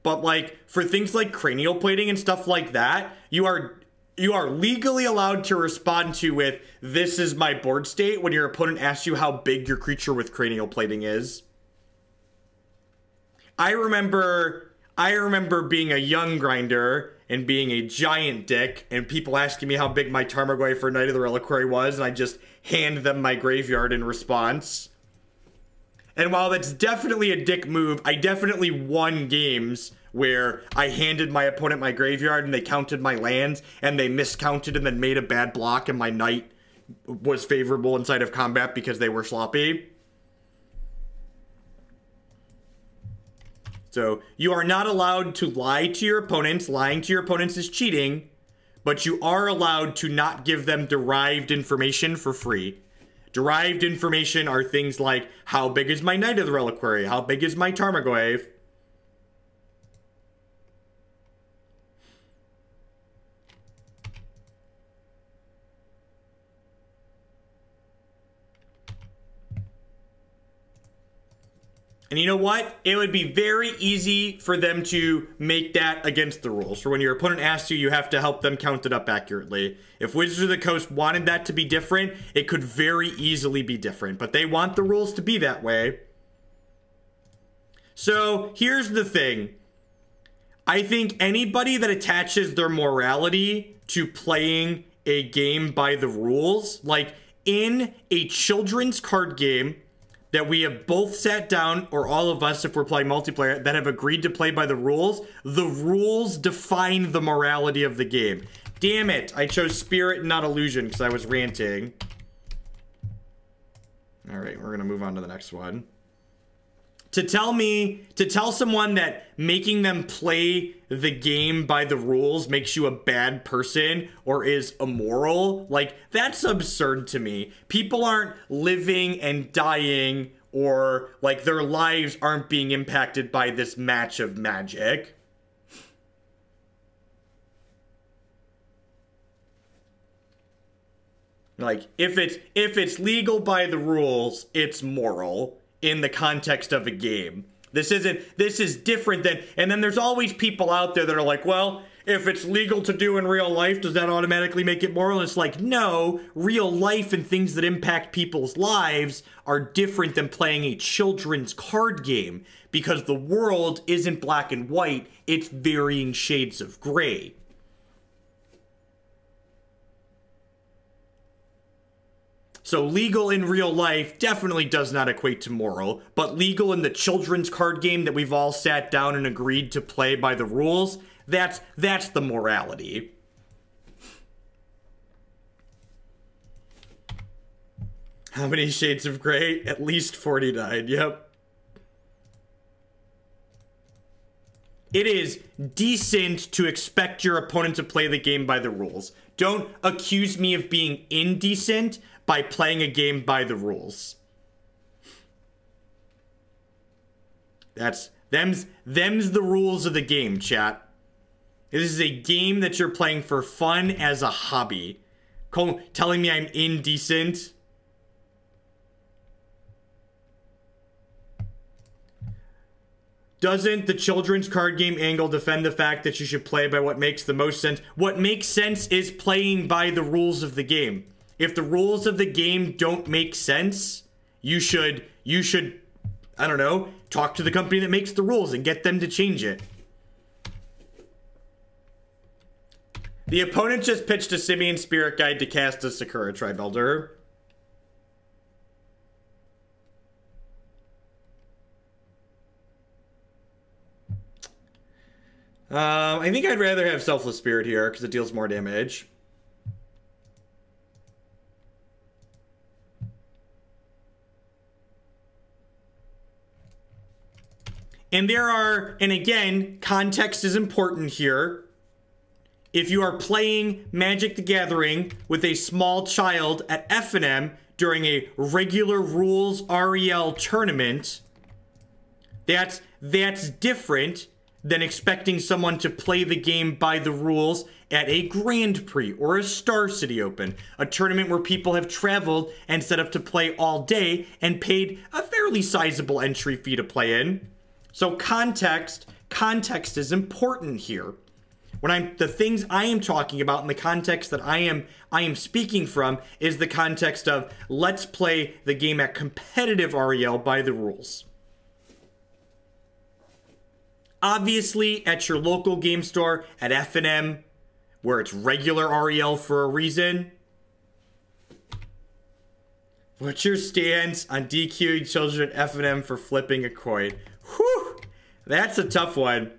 but, like, for things like cranial plating and stuff like that, you are legally allowed to respond to with, "This is my board state," when your opponent asks you how big your creature with cranial plating is. I remember being a young grinder and being a giant dick, and people asking me how big my Tarmogoyf for Knight of the Reliquary was, and I just hand them my graveyard in response. And while that's definitely a dick move, I definitely won games where I handed my opponent my graveyard and they counted my lands, and they miscounted and then made a bad block, and my knight was favorable inside of combat because they were sloppy. So, you are not allowed to lie to your opponents. Lying to your opponents is cheating. But you are allowed to not give them derived information for free. Derived information are things like, how big is my Knight of the Reliquary? How big is my Tarmogoyf? And you know what? It would be very easy for them to make that against the rules. For when your opponent asks you, you have to help them count it up accurately. If Wizards of the Coast wanted that to be different, it could very easily be different. But they want the rules to be that way. So, here's the thing. I think anybody that attaches their morality to playing a game by the rules, like in a children's card game that we have both sat down, or all of us if we're playing multiplayer, that have agreed to play by the rules define the morality of the game. Damn it, I chose Spirit and not Illusion because I was ranting. Alright, we're gonna move on to the next one. To tell someone that making them play the game by the rules makes you a bad person or is immoral, like, that's absurd to me. People aren't living and dying or like their lives aren't being impacted by this match of magic. Like, if it's legal by the rules, it's moral in the context of a game. This is different than, and then there's always people out there that are like, well, if it's legal to do in real life, does that automatically make it moral? And it's like, no, real life and things that impact people's lives are different than playing a children's card game, because the world isn't black and white, it's varying shades of gray. So legal in real life definitely does not equate to moral, but legal in the children's card game that we've all sat down and agreed to play by the rules, that's the morality. How many shades of gray? At least 49, yep. It is decent to expect your opponent to play the game by the rules. Don't accuse me of being indecent by playing a game by the rules. Them's the rules of the game, chat. This is a game that you're playing for fun as a hobby. Telling me I'm indecent? Doesn't the children's card game angle defend the fact that you should play by what makes the most sense? What makes sense is playing by the rules of the game. If the rules of the game don't make sense, you should, I don't know, talk to the company that makes the rules and get them to change it. The opponent just pitched a Simian Spirit Guide to cast a Sakura Tribe Elder. I think I'd rather have Selfless Spirit here because it deals more damage. And and again, context is important here. If you are playing Magic the Gathering with a small child at FNM during a regular rules REL tournament, that's different than expecting someone to play the game by the rules at a Grand Prix or a Star City Open, a tournament where people have traveled and set up to play all day and paid a fairly sizable entry fee to play in. So context is important here. The things I am talking about in the context that I am speaking from is the context of let's play the game at competitive REL by the rules. Obviously, at your local game store, at FNM, where it's regular REL for a reason. What's your stance on DQing children at FNM for flipping a coin? Whew! That's a tough one.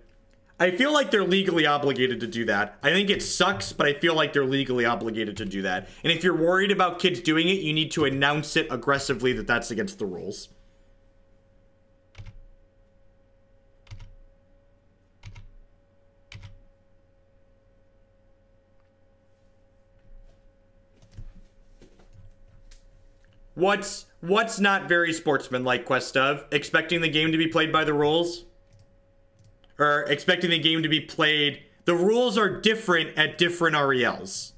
I feel like they're legally obligated to do that. I think it sucks, but I feel like they're legally obligated to do that. And if you're worried about kids doing it, you need to announce it aggressively that that's against the rules. What's not very sportsmanlike, Quest of? Expecting the game to be played by the rules? Or expecting the game to be played... The rules are different at different RELs.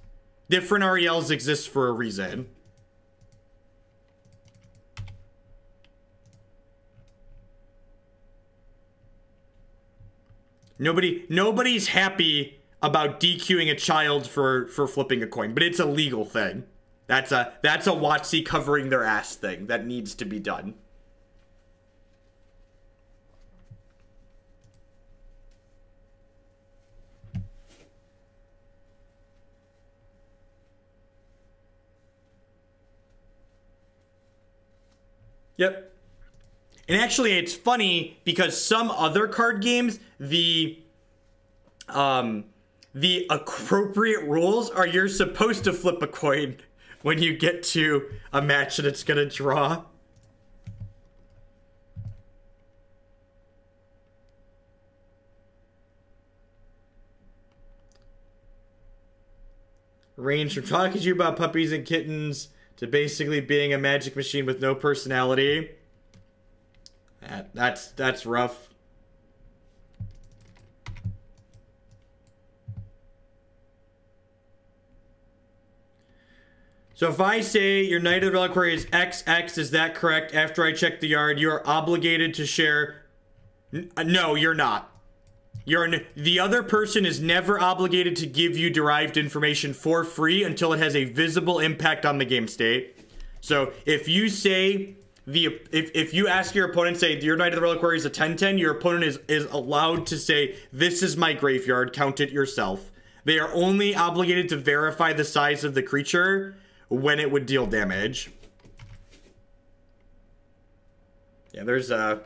Different RELs exist for a reason. Nobody's happy about DQing a child for flipping a coin, but it's a legal thing. That's a WotC covering their ass thing that needs to be done. Yep. And actually, it's funny because some other card games, the appropriate rules are you're supposed to flip a coin when you get to a match that it's gonna draw. Range from talking to you about puppies and kittens to basically being a magic machine with no personality. That's rough. So if I say your Knight of the Reliquary is XX, is that correct? After I check the yard, you are obligated to share. No, you're not. The other person is never obligated to give you derived information for free until it has a visible impact on the game state. So if you say if you ask your opponent, say your Knight of the Reliquary is a 10/10, your opponent is allowed to say, this is my graveyard, count it yourself. They are only obligated to verify the size of the creature when it would deal damage. Yeah, there's and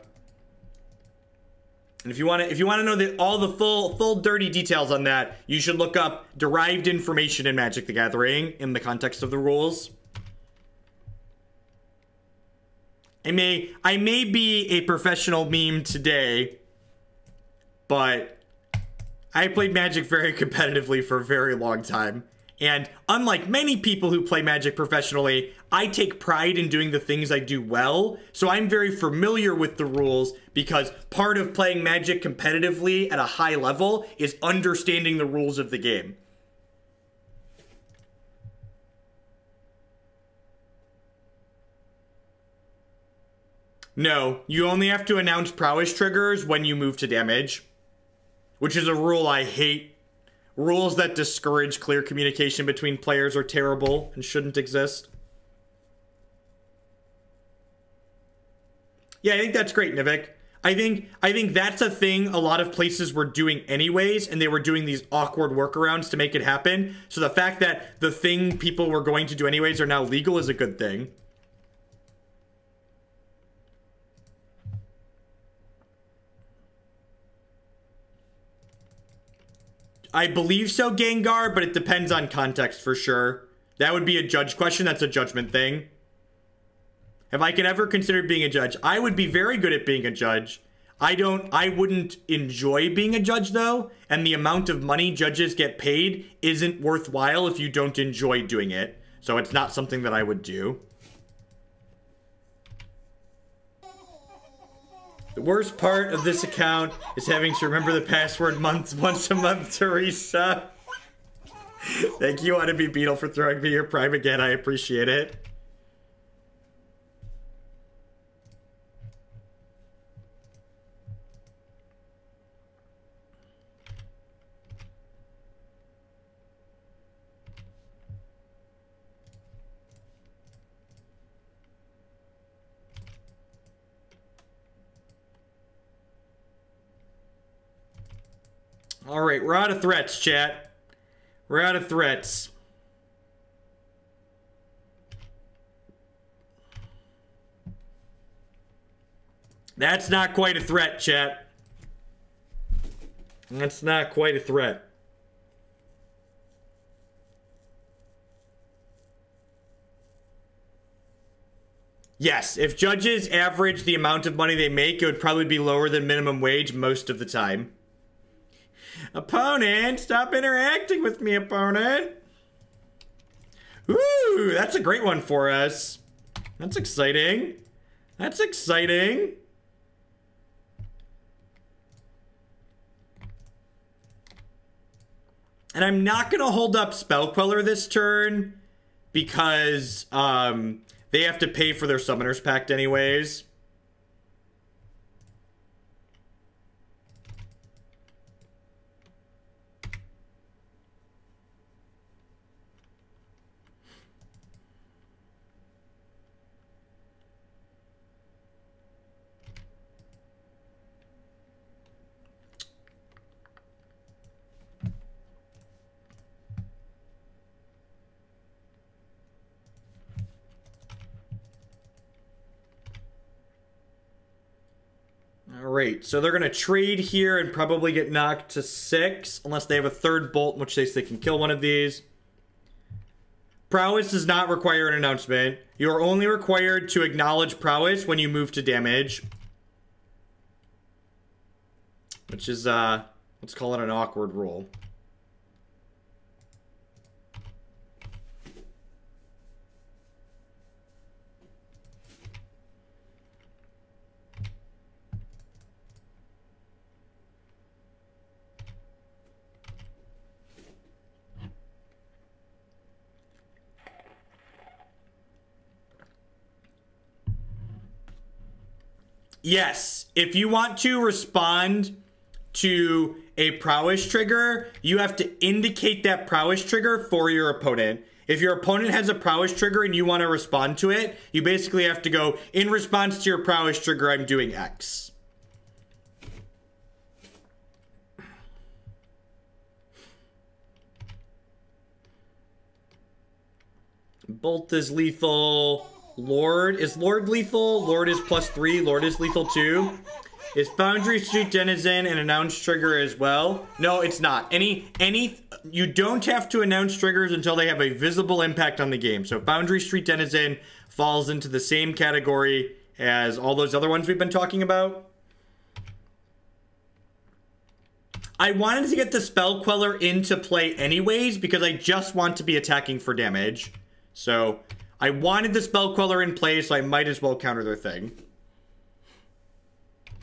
if you want to know all the full dirty details on that, you should look up derived information in Magic the Gathering in the context of the rules. I may be a professional meme today, but I played Magic very competitively for a very long time. And unlike many people who play Magic professionally, I take pride in doing the things I do well. So I'm very familiar with the rules because part of playing Magic competitively at a high level is understanding the rules of the game. No, you only have to announce prowess triggers when you move to damage, which is a rule I hate. Rules that discourage clear communication between players are terrible and shouldn't exist. Yeah, I think that's great, Nivik. I think that's a thing a lot of places were doing anyways, and they were doing these awkward workarounds to make it happen. So the fact that the thing people were going to do anyways are now legal is a good thing. I believe so, Gengar, but it depends on context for sure. That would be a judge question. That's a judgment thing. If I could ever consider being a judge, I would be very good at being a judge. I wouldn't enjoy being a judge though, and the amount of money judges get paid isn't worthwhile if you don't enjoy doing it. So it's not something that I would do. The worst part of this account is having to remember the password once a month, Teresa. Thank you, Wannabe Beetle, for throwing me your prime again. I appreciate it. All right, we're out of threats, chat. We're out of threats. That's not quite a threat, chat. That's not quite a threat. Yes, if judges average the amount of money they make, it would probably be lower than minimum wage most of the time. Opponent, stop interacting with me, opponent. Ooh, that's a great one for us. That's exciting. That's exciting. And I'm not going to hold up Spell Queller this turn because they have to pay for their Summoner's Pact anyways. Alright, so they're going to trade here and probably get knocked to 6, unless they have a third bolt, in which case they can kill one of these. Prowess does not require an announcement. You are only required to acknowledge prowess when you move to damage. Which is, let's call it an awkward rule. Yes, if you want to respond to a prowess trigger, you have to indicate that prowess trigger for your opponent. If your opponent has a prowess trigger and you want to respond to it, you basically have to go, in response to your prowess trigger, I'm doing X. Bolt is lethal. Lord, is Lord lethal? Lord is +3. Lord is lethal too. Is Foundry Street Denizen an announced trigger as well? No, it's not. You don't have to announce triggers until they have a visible impact on the game. So Foundry Street Denizen falls into the same category as all those other ones we've been talking about. I wanted to get the Spell Queller into play anyways because I just want to be attacking for damage. So I wanted the Spell Queller in play, so I might as well counter their thing.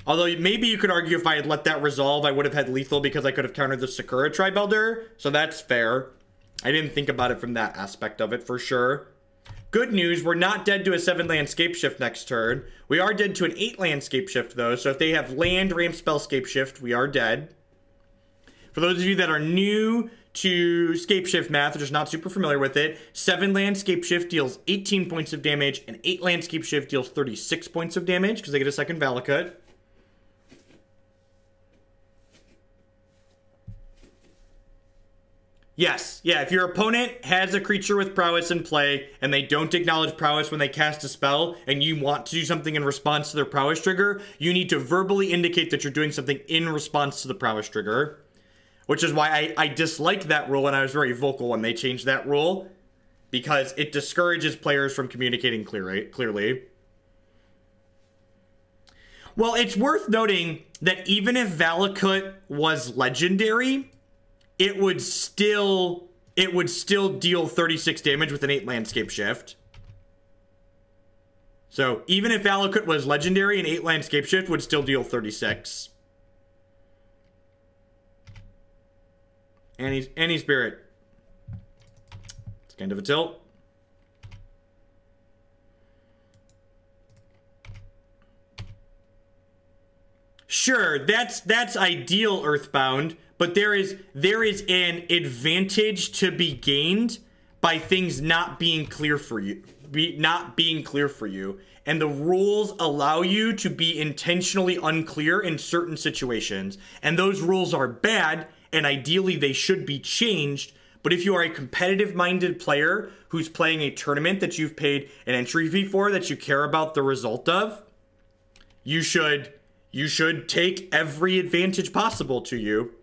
Although maybe you could argue if I had let that resolve, I would have had lethal because I could have countered the Sakura Tribe Elder. So that's fair. I didn't think about it from that aspect of it for sure. Good news, we're not dead to a 7-land Scape Shift next turn. We are dead to an 8-land Scape Shift though. So if they have land, ramp, spell, Scape Shift, we are dead. For those of you that are new to Scape Shift math, or just not super familiar with it, 7-land Scape Shift deals 18 points of damage, and 8-land Scape Shift deals 36 points of damage because they get a second Valakut. Yes, yeah, if your opponent has a creature with prowess in play and they don't acknowledge prowess when they cast a spell and you want to do something in response to their prowess trigger, you need to verbally indicate that you're doing something in response to the prowess trigger. Which is why I disliked that rule and I was very vocal when they changed that rule. Because it discourages players from communicating clearly. Well, it's worth noting that even if Valakut was legendary, it would still deal 36 damage with an 8-land Scape Shift. So even if Valakut was legendary, an 8-land Scape Shift would still deal 36. Any Spirit. It's kind of a tilt. Sure, that's ideal, Earthbound, but there is an advantage to be gained by things not being clear for you. And the rules allow you to be intentionally unclear in certain situations. And those rules are bad, and ideally they should be changed. But if you are a competitive-minded player who's playing a tournament that you've paid an entry fee for, that you care about the result of, you should take every advantage possible to you.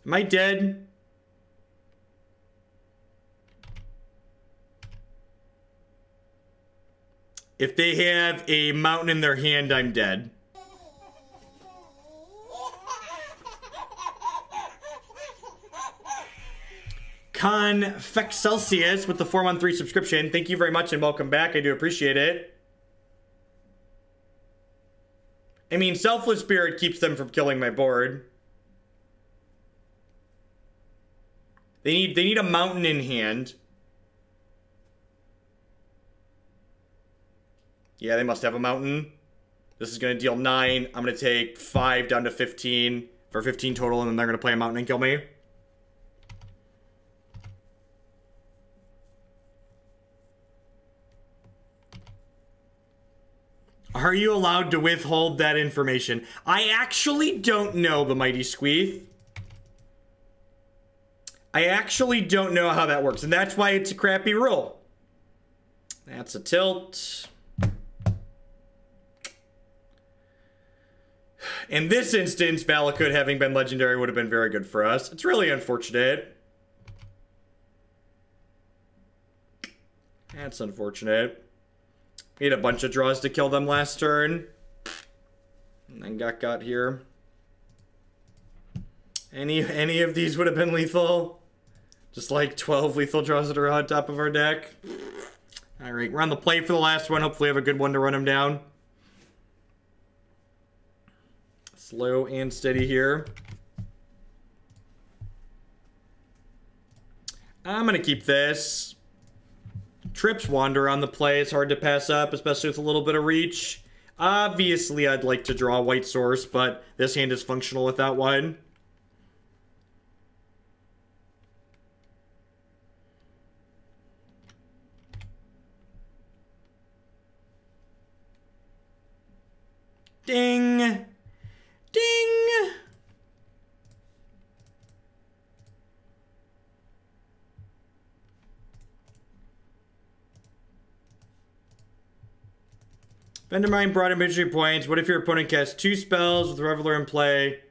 Am I dead? If they have a mountain in their hand, I'm dead. Confexcelsius with the 4-month subscription. Thank you very much and welcome back. I do appreciate it. I mean, Selfless Spirit keeps them from killing my board. They need a mountain in hand. Yeah, they must have a mountain. This is going to deal 9. I'm going to take 5 down to 15 for 15 total, and then they're going to play a mountain and kill me. Are you allowed to withhold that information? I actually don't know, the Mighty Squeeth. I actually don't know how that works, and that's why it's a crappy rule. That's a tilt. In this instance, Valakut having been legendary would have been very good for us. It's really unfortunate. That's unfortunate. We had a bunch of draws to kill them last turn. And then got here. Any of these would have been lethal. Just like 12 lethal draws that are on top of our deck. Alright, we're on the play for the last one. Hopefully we have a good one to run them down. Slow and steady here. I'm gonna keep this. Trips Wanderer on the play. It's hard to pass up, especially with a little bit of reach. Obviously, I'd like to draw a white source, but this hand is functional without one. Ding! Ding! Vendamind brought imagery points. What if your opponent casts 2 spells with Reveler in play?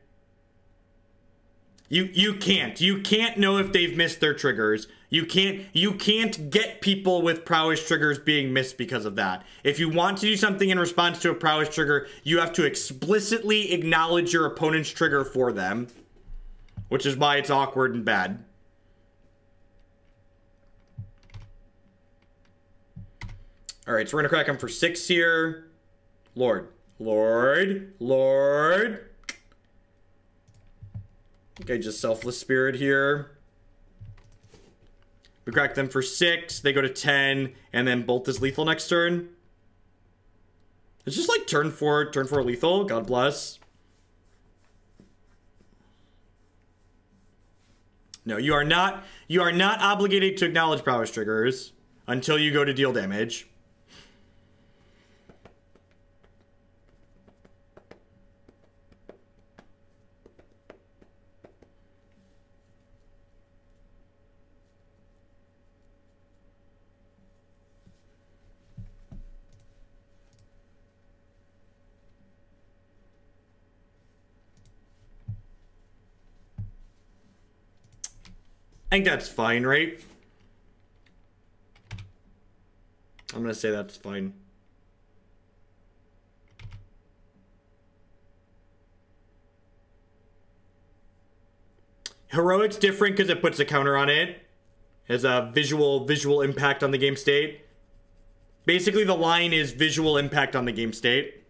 You can't know if they've missed their triggers. You can't get people with prowess triggers being missed because of that. If you want to do something in response to a prowess trigger, you have to explicitly acknowledge your opponent's trigger for them, which is why it's awkward and bad. Alright, so we're gonna crack him for 6 here. Lord. Okay, just Selfless Spirit here. We crack them for 6, they go to 10, and then Bolt is lethal next turn. It's just like turn 4 lethal, God bless. No, you are not obligated to acknowledge prowess triggers until you go to deal damage. I think that's fine, right? I'm gonna say that's fine. Heroic's different because it puts a counter on it. Has a visual impact on the game state. Basically, the line is visual impact on the game state.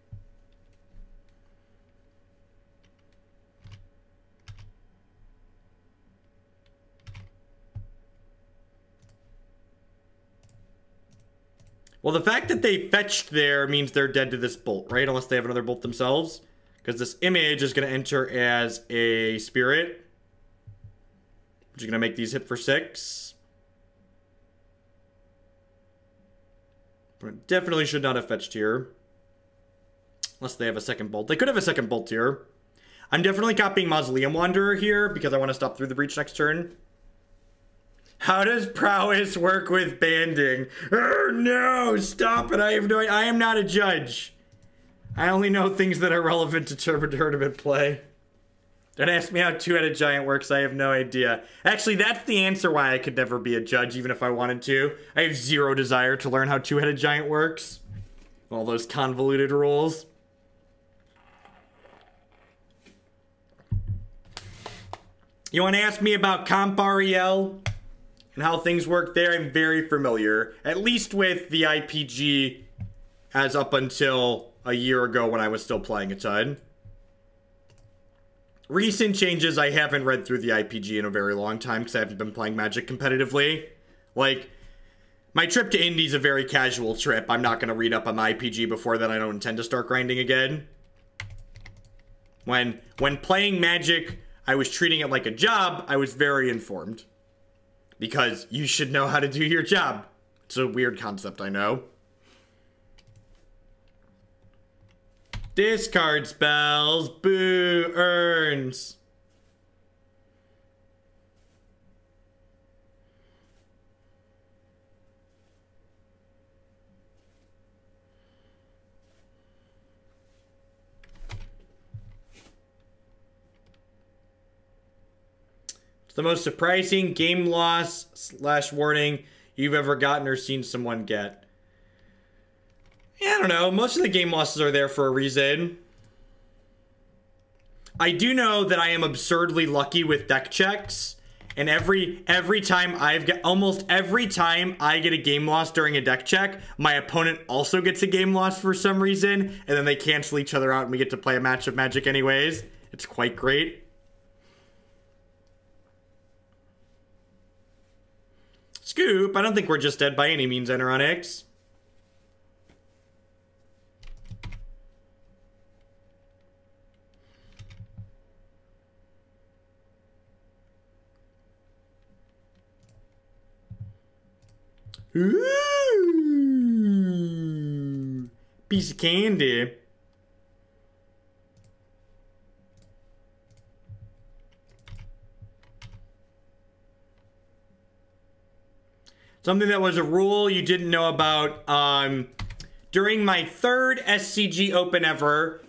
Well, the fact that they fetched there means they're dead to this bolt, right? Unless they have another bolt themselves. Because this image is going to enter as a spirit. Which is going to make these hit for 6. But definitely should not have fetched here. Unless they have a second bolt. They could have a second bolt here. I'm definitely copying Mausoleum Wanderer here because I want to stop through the breach next turn. How does prowess work with banding? Oh no, stop it. I am not a judge. I only know things that are relevant to tournament play. Don't ask me how two-headed giant works, I have no idea. Actually, that's the answer why I could never be a judge, even if I wanted to. I have zero desire to learn how two-headed giant works. All those convoluted rules. You want to ask me about Comp REL? And how things work there, I'm very familiar. At least with the IPG as up until a year ago when I was still playing a ton. Recent changes, I haven't read through the IPG in a very long time because I haven't been playing Magic competitively. Like, my trip to Indy's a very casual trip. I'm not going to read up on the IPG before then. I don't intend to start grinding again. When playing Magic, I was treating it like a job. I was very informed. Because you should know how to do your job. It's a weird concept, I know. Discard spells. Boo. Earns. The most surprising game loss / warning you've ever gotten or seen someone get. Yeah, I don't know. Most of the game losses are there for a reason. I do know that I am absurdly lucky with deck checks. And every time almost every time I get a game loss during a deck check, my opponent also gets a game loss for some reason. And then they cancel each other out and we get to play a match of Magic anyways. It's quite great. Scoop. I don't think we're just dead by any means, Eneronix. Ooh, piece of candy. Something that was a rule you didn't know about. During my third SCG Open ever,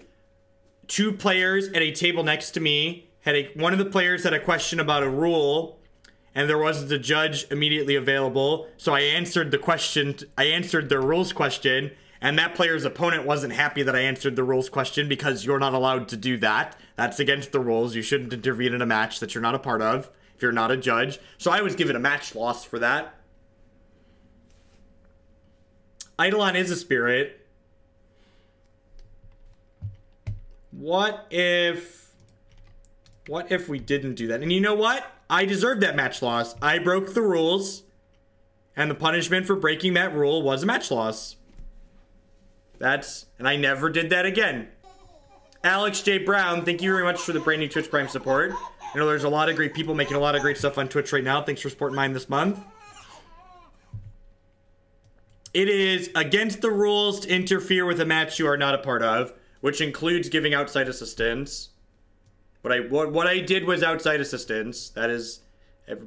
2 players at a table next to me one of the players had a question about a rule, and there wasn't a judge immediately available. So I answered the question. I answered the rules question, and that player's opponent wasn't happy that I answered the rules question because you're not allowed to do that. That's against the rules. You shouldn't intervene in a match that you're not a part of if you're not a judge. So I was given a match loss for that. Eidolon is a spirit. What if we didn't do that? And you know what? I deserved that match loss. I broke the rules, and the punishment for breaking that rule was a match loss. And I never did that again. Alex J. Brown, thank you very much for the brand new Twitch Prime support. I know there's a lot of great people making a lot of great stuff on Twitch right now. Thanks for supporting mine this month. It is against the rules to interfere with a match you are not a part of, which includes giving outside assistance. What I did was outside assistance. That is,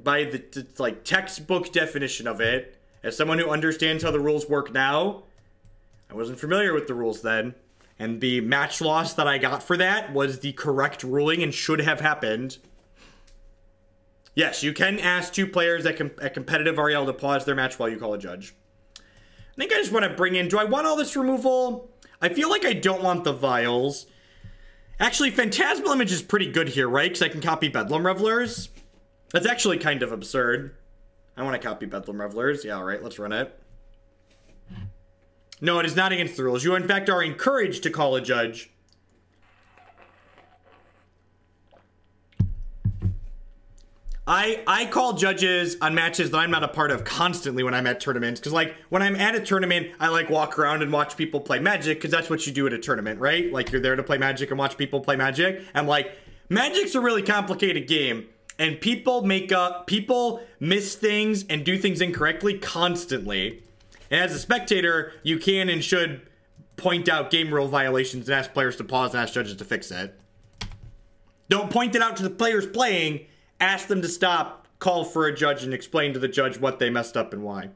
by the like textbook definition of it. As someone who understands how the rules work now, I wasn't familiar with the rules then, and the match loss that I got for that was the correct ruling and should have happened. Yes, you can ask 2 players at competitive REL to pause their match while you call a judge. I think I just want to bring in... Do I want all this removal? I feel like I don't want the vials. Actually, Phantasmal Image is pretty good here, right? Because I can copy Bedlam Revelers. That's actually kind of absurd. I want to copy Bedlam Revelers. Yeah, all right, let's run it. No, it is not against the rules. You, in fact, are encouraged to call a judge. I call judges on matches that I'm not a part of constantly when I'm at tournaments. Because, like, when I'm at a tournament, I, like, walk around and watch people play Magic. Because that's what you do at a tournament, right? Like, you're there to play Magic and watch people play Magic. And, like, Magic's a really complicated game. And people miss things and do things incorrectly constantly. And as a spectator, you can and should point out game rule violations and ask players to pause and ask judges to fix it. Don't point it out to the players playing. Ask them to stop, call for a judge, and explain to the judge what they messed up and why.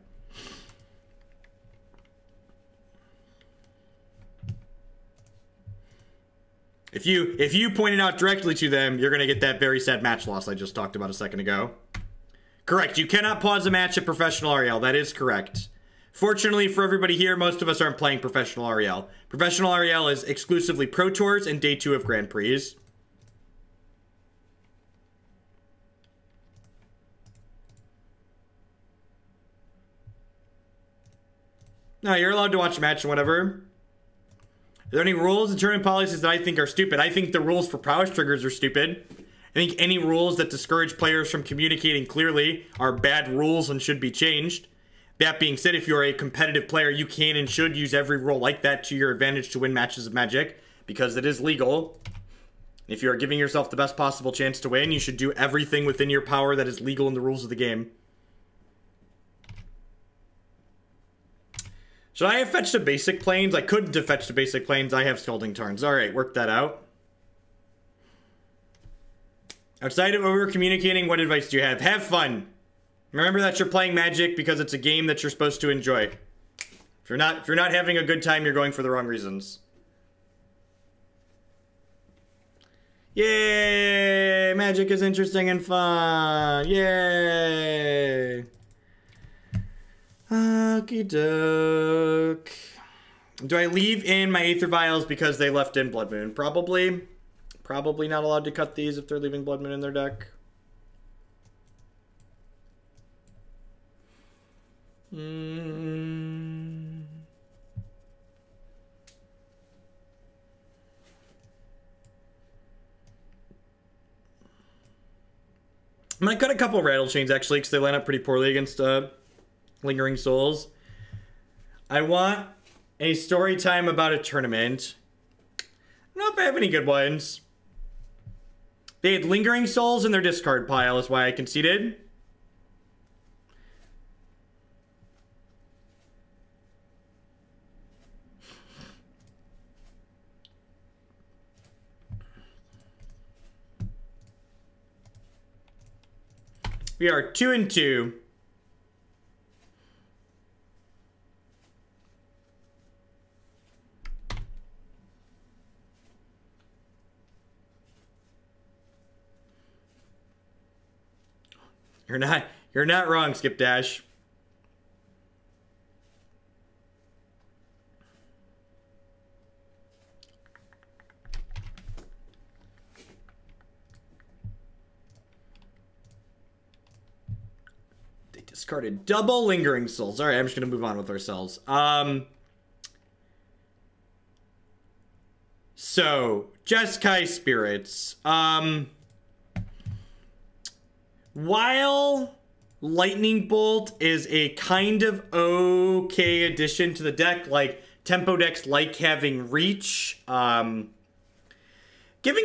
If you point it out directly to them, you're going to get that very sad match loss I just talked about a second ago. Correct. You cannot pause a match at Professional REL. That is correct. Fortunately for everybody here, most of us aren't playing Professional REL. Professional REL is exclusively Pro Tours and Day 2 of Grand Prix. No, you're allowed to watch a match and whatever. Are there any rules and tournament policies that I think are stupid? I think the rules for prowess triggers are stupid. I think any rules that discourage players from communicating clearly are bad rules and should be changed. That being said, if you're a competitive player, you can and should use every rule like that to your advantage to win matches of Magic, because it is legal. If you are giving yourself the best possible chance to win, you should do everything within your power that is legal in the rules of the game. Should I have fetched a basic planes? I couldn't have fetched a basic planes. I have Scalding Tarns. Alright, work that out. Outside of over-communicating, what advice do you have? Have fun. Remember that you're playing Magic because it's a game that you're supposed to enjoy. If you're not having a good time, you're going for the wrong reasons. Yay! Magic is interesting and fun. Yay! Okie doke. Do I leave in my Aether Vials because they left in Blood Moon? Probably. Probably not allowed to cut these if they're leaving Blood Moon in their deck. I'm gonna cut a couple Rattlechains actually because they line up pretty poorly against Lingering Souls. I want a story time about a tournament. I don't know if I have any good ones. They had Lingering Souls in their discard pile, is why I conceded. We are 2-2. You're not wrong, Skip Dash. They discarded double Lingering Souls. All right, I'm just going to move on with ourselves. So, Jeskai Spirits. While Lightning Bolt is a kind of okay addition to the deck, like tempo decks like having Reach, giving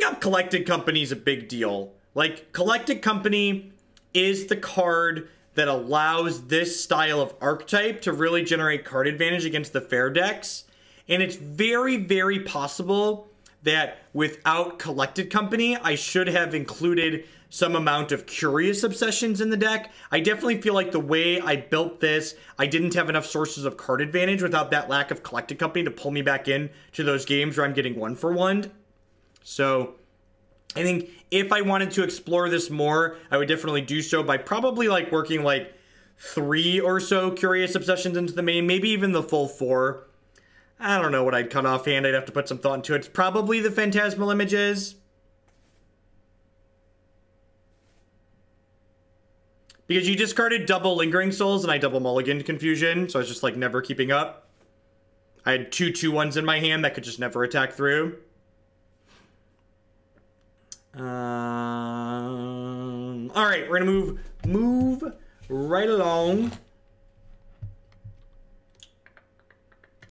up Collected Company is a big deal. Like, Collected Company is the card that allows this style of archetype to really generate card advantage against the fair decks. And it's very, very possible that without Collected Company, I should have included some amount of Curious Obsessions in the deck. I definitely feel like the way I built this, I didn't have enough sources of card advantage without that lack of Collected Company to pull me back in to those games where I'm getting 1-for-1. So I think if I wanted to explore this more, I would definitely do so by probably like working like 3 or so Curious Obsessions into the main, maybe even the full 4. I don't know what I'd cut offhand. I'd have to put some thought into it. It's probably the Phantasmal Images. Because you discarded double Lingering Souls and I double mulliganed Confusion, so I was just like never keeping up. I had 2 2-1s in my hand that could just never attack through. Alright, we're gonna move right along.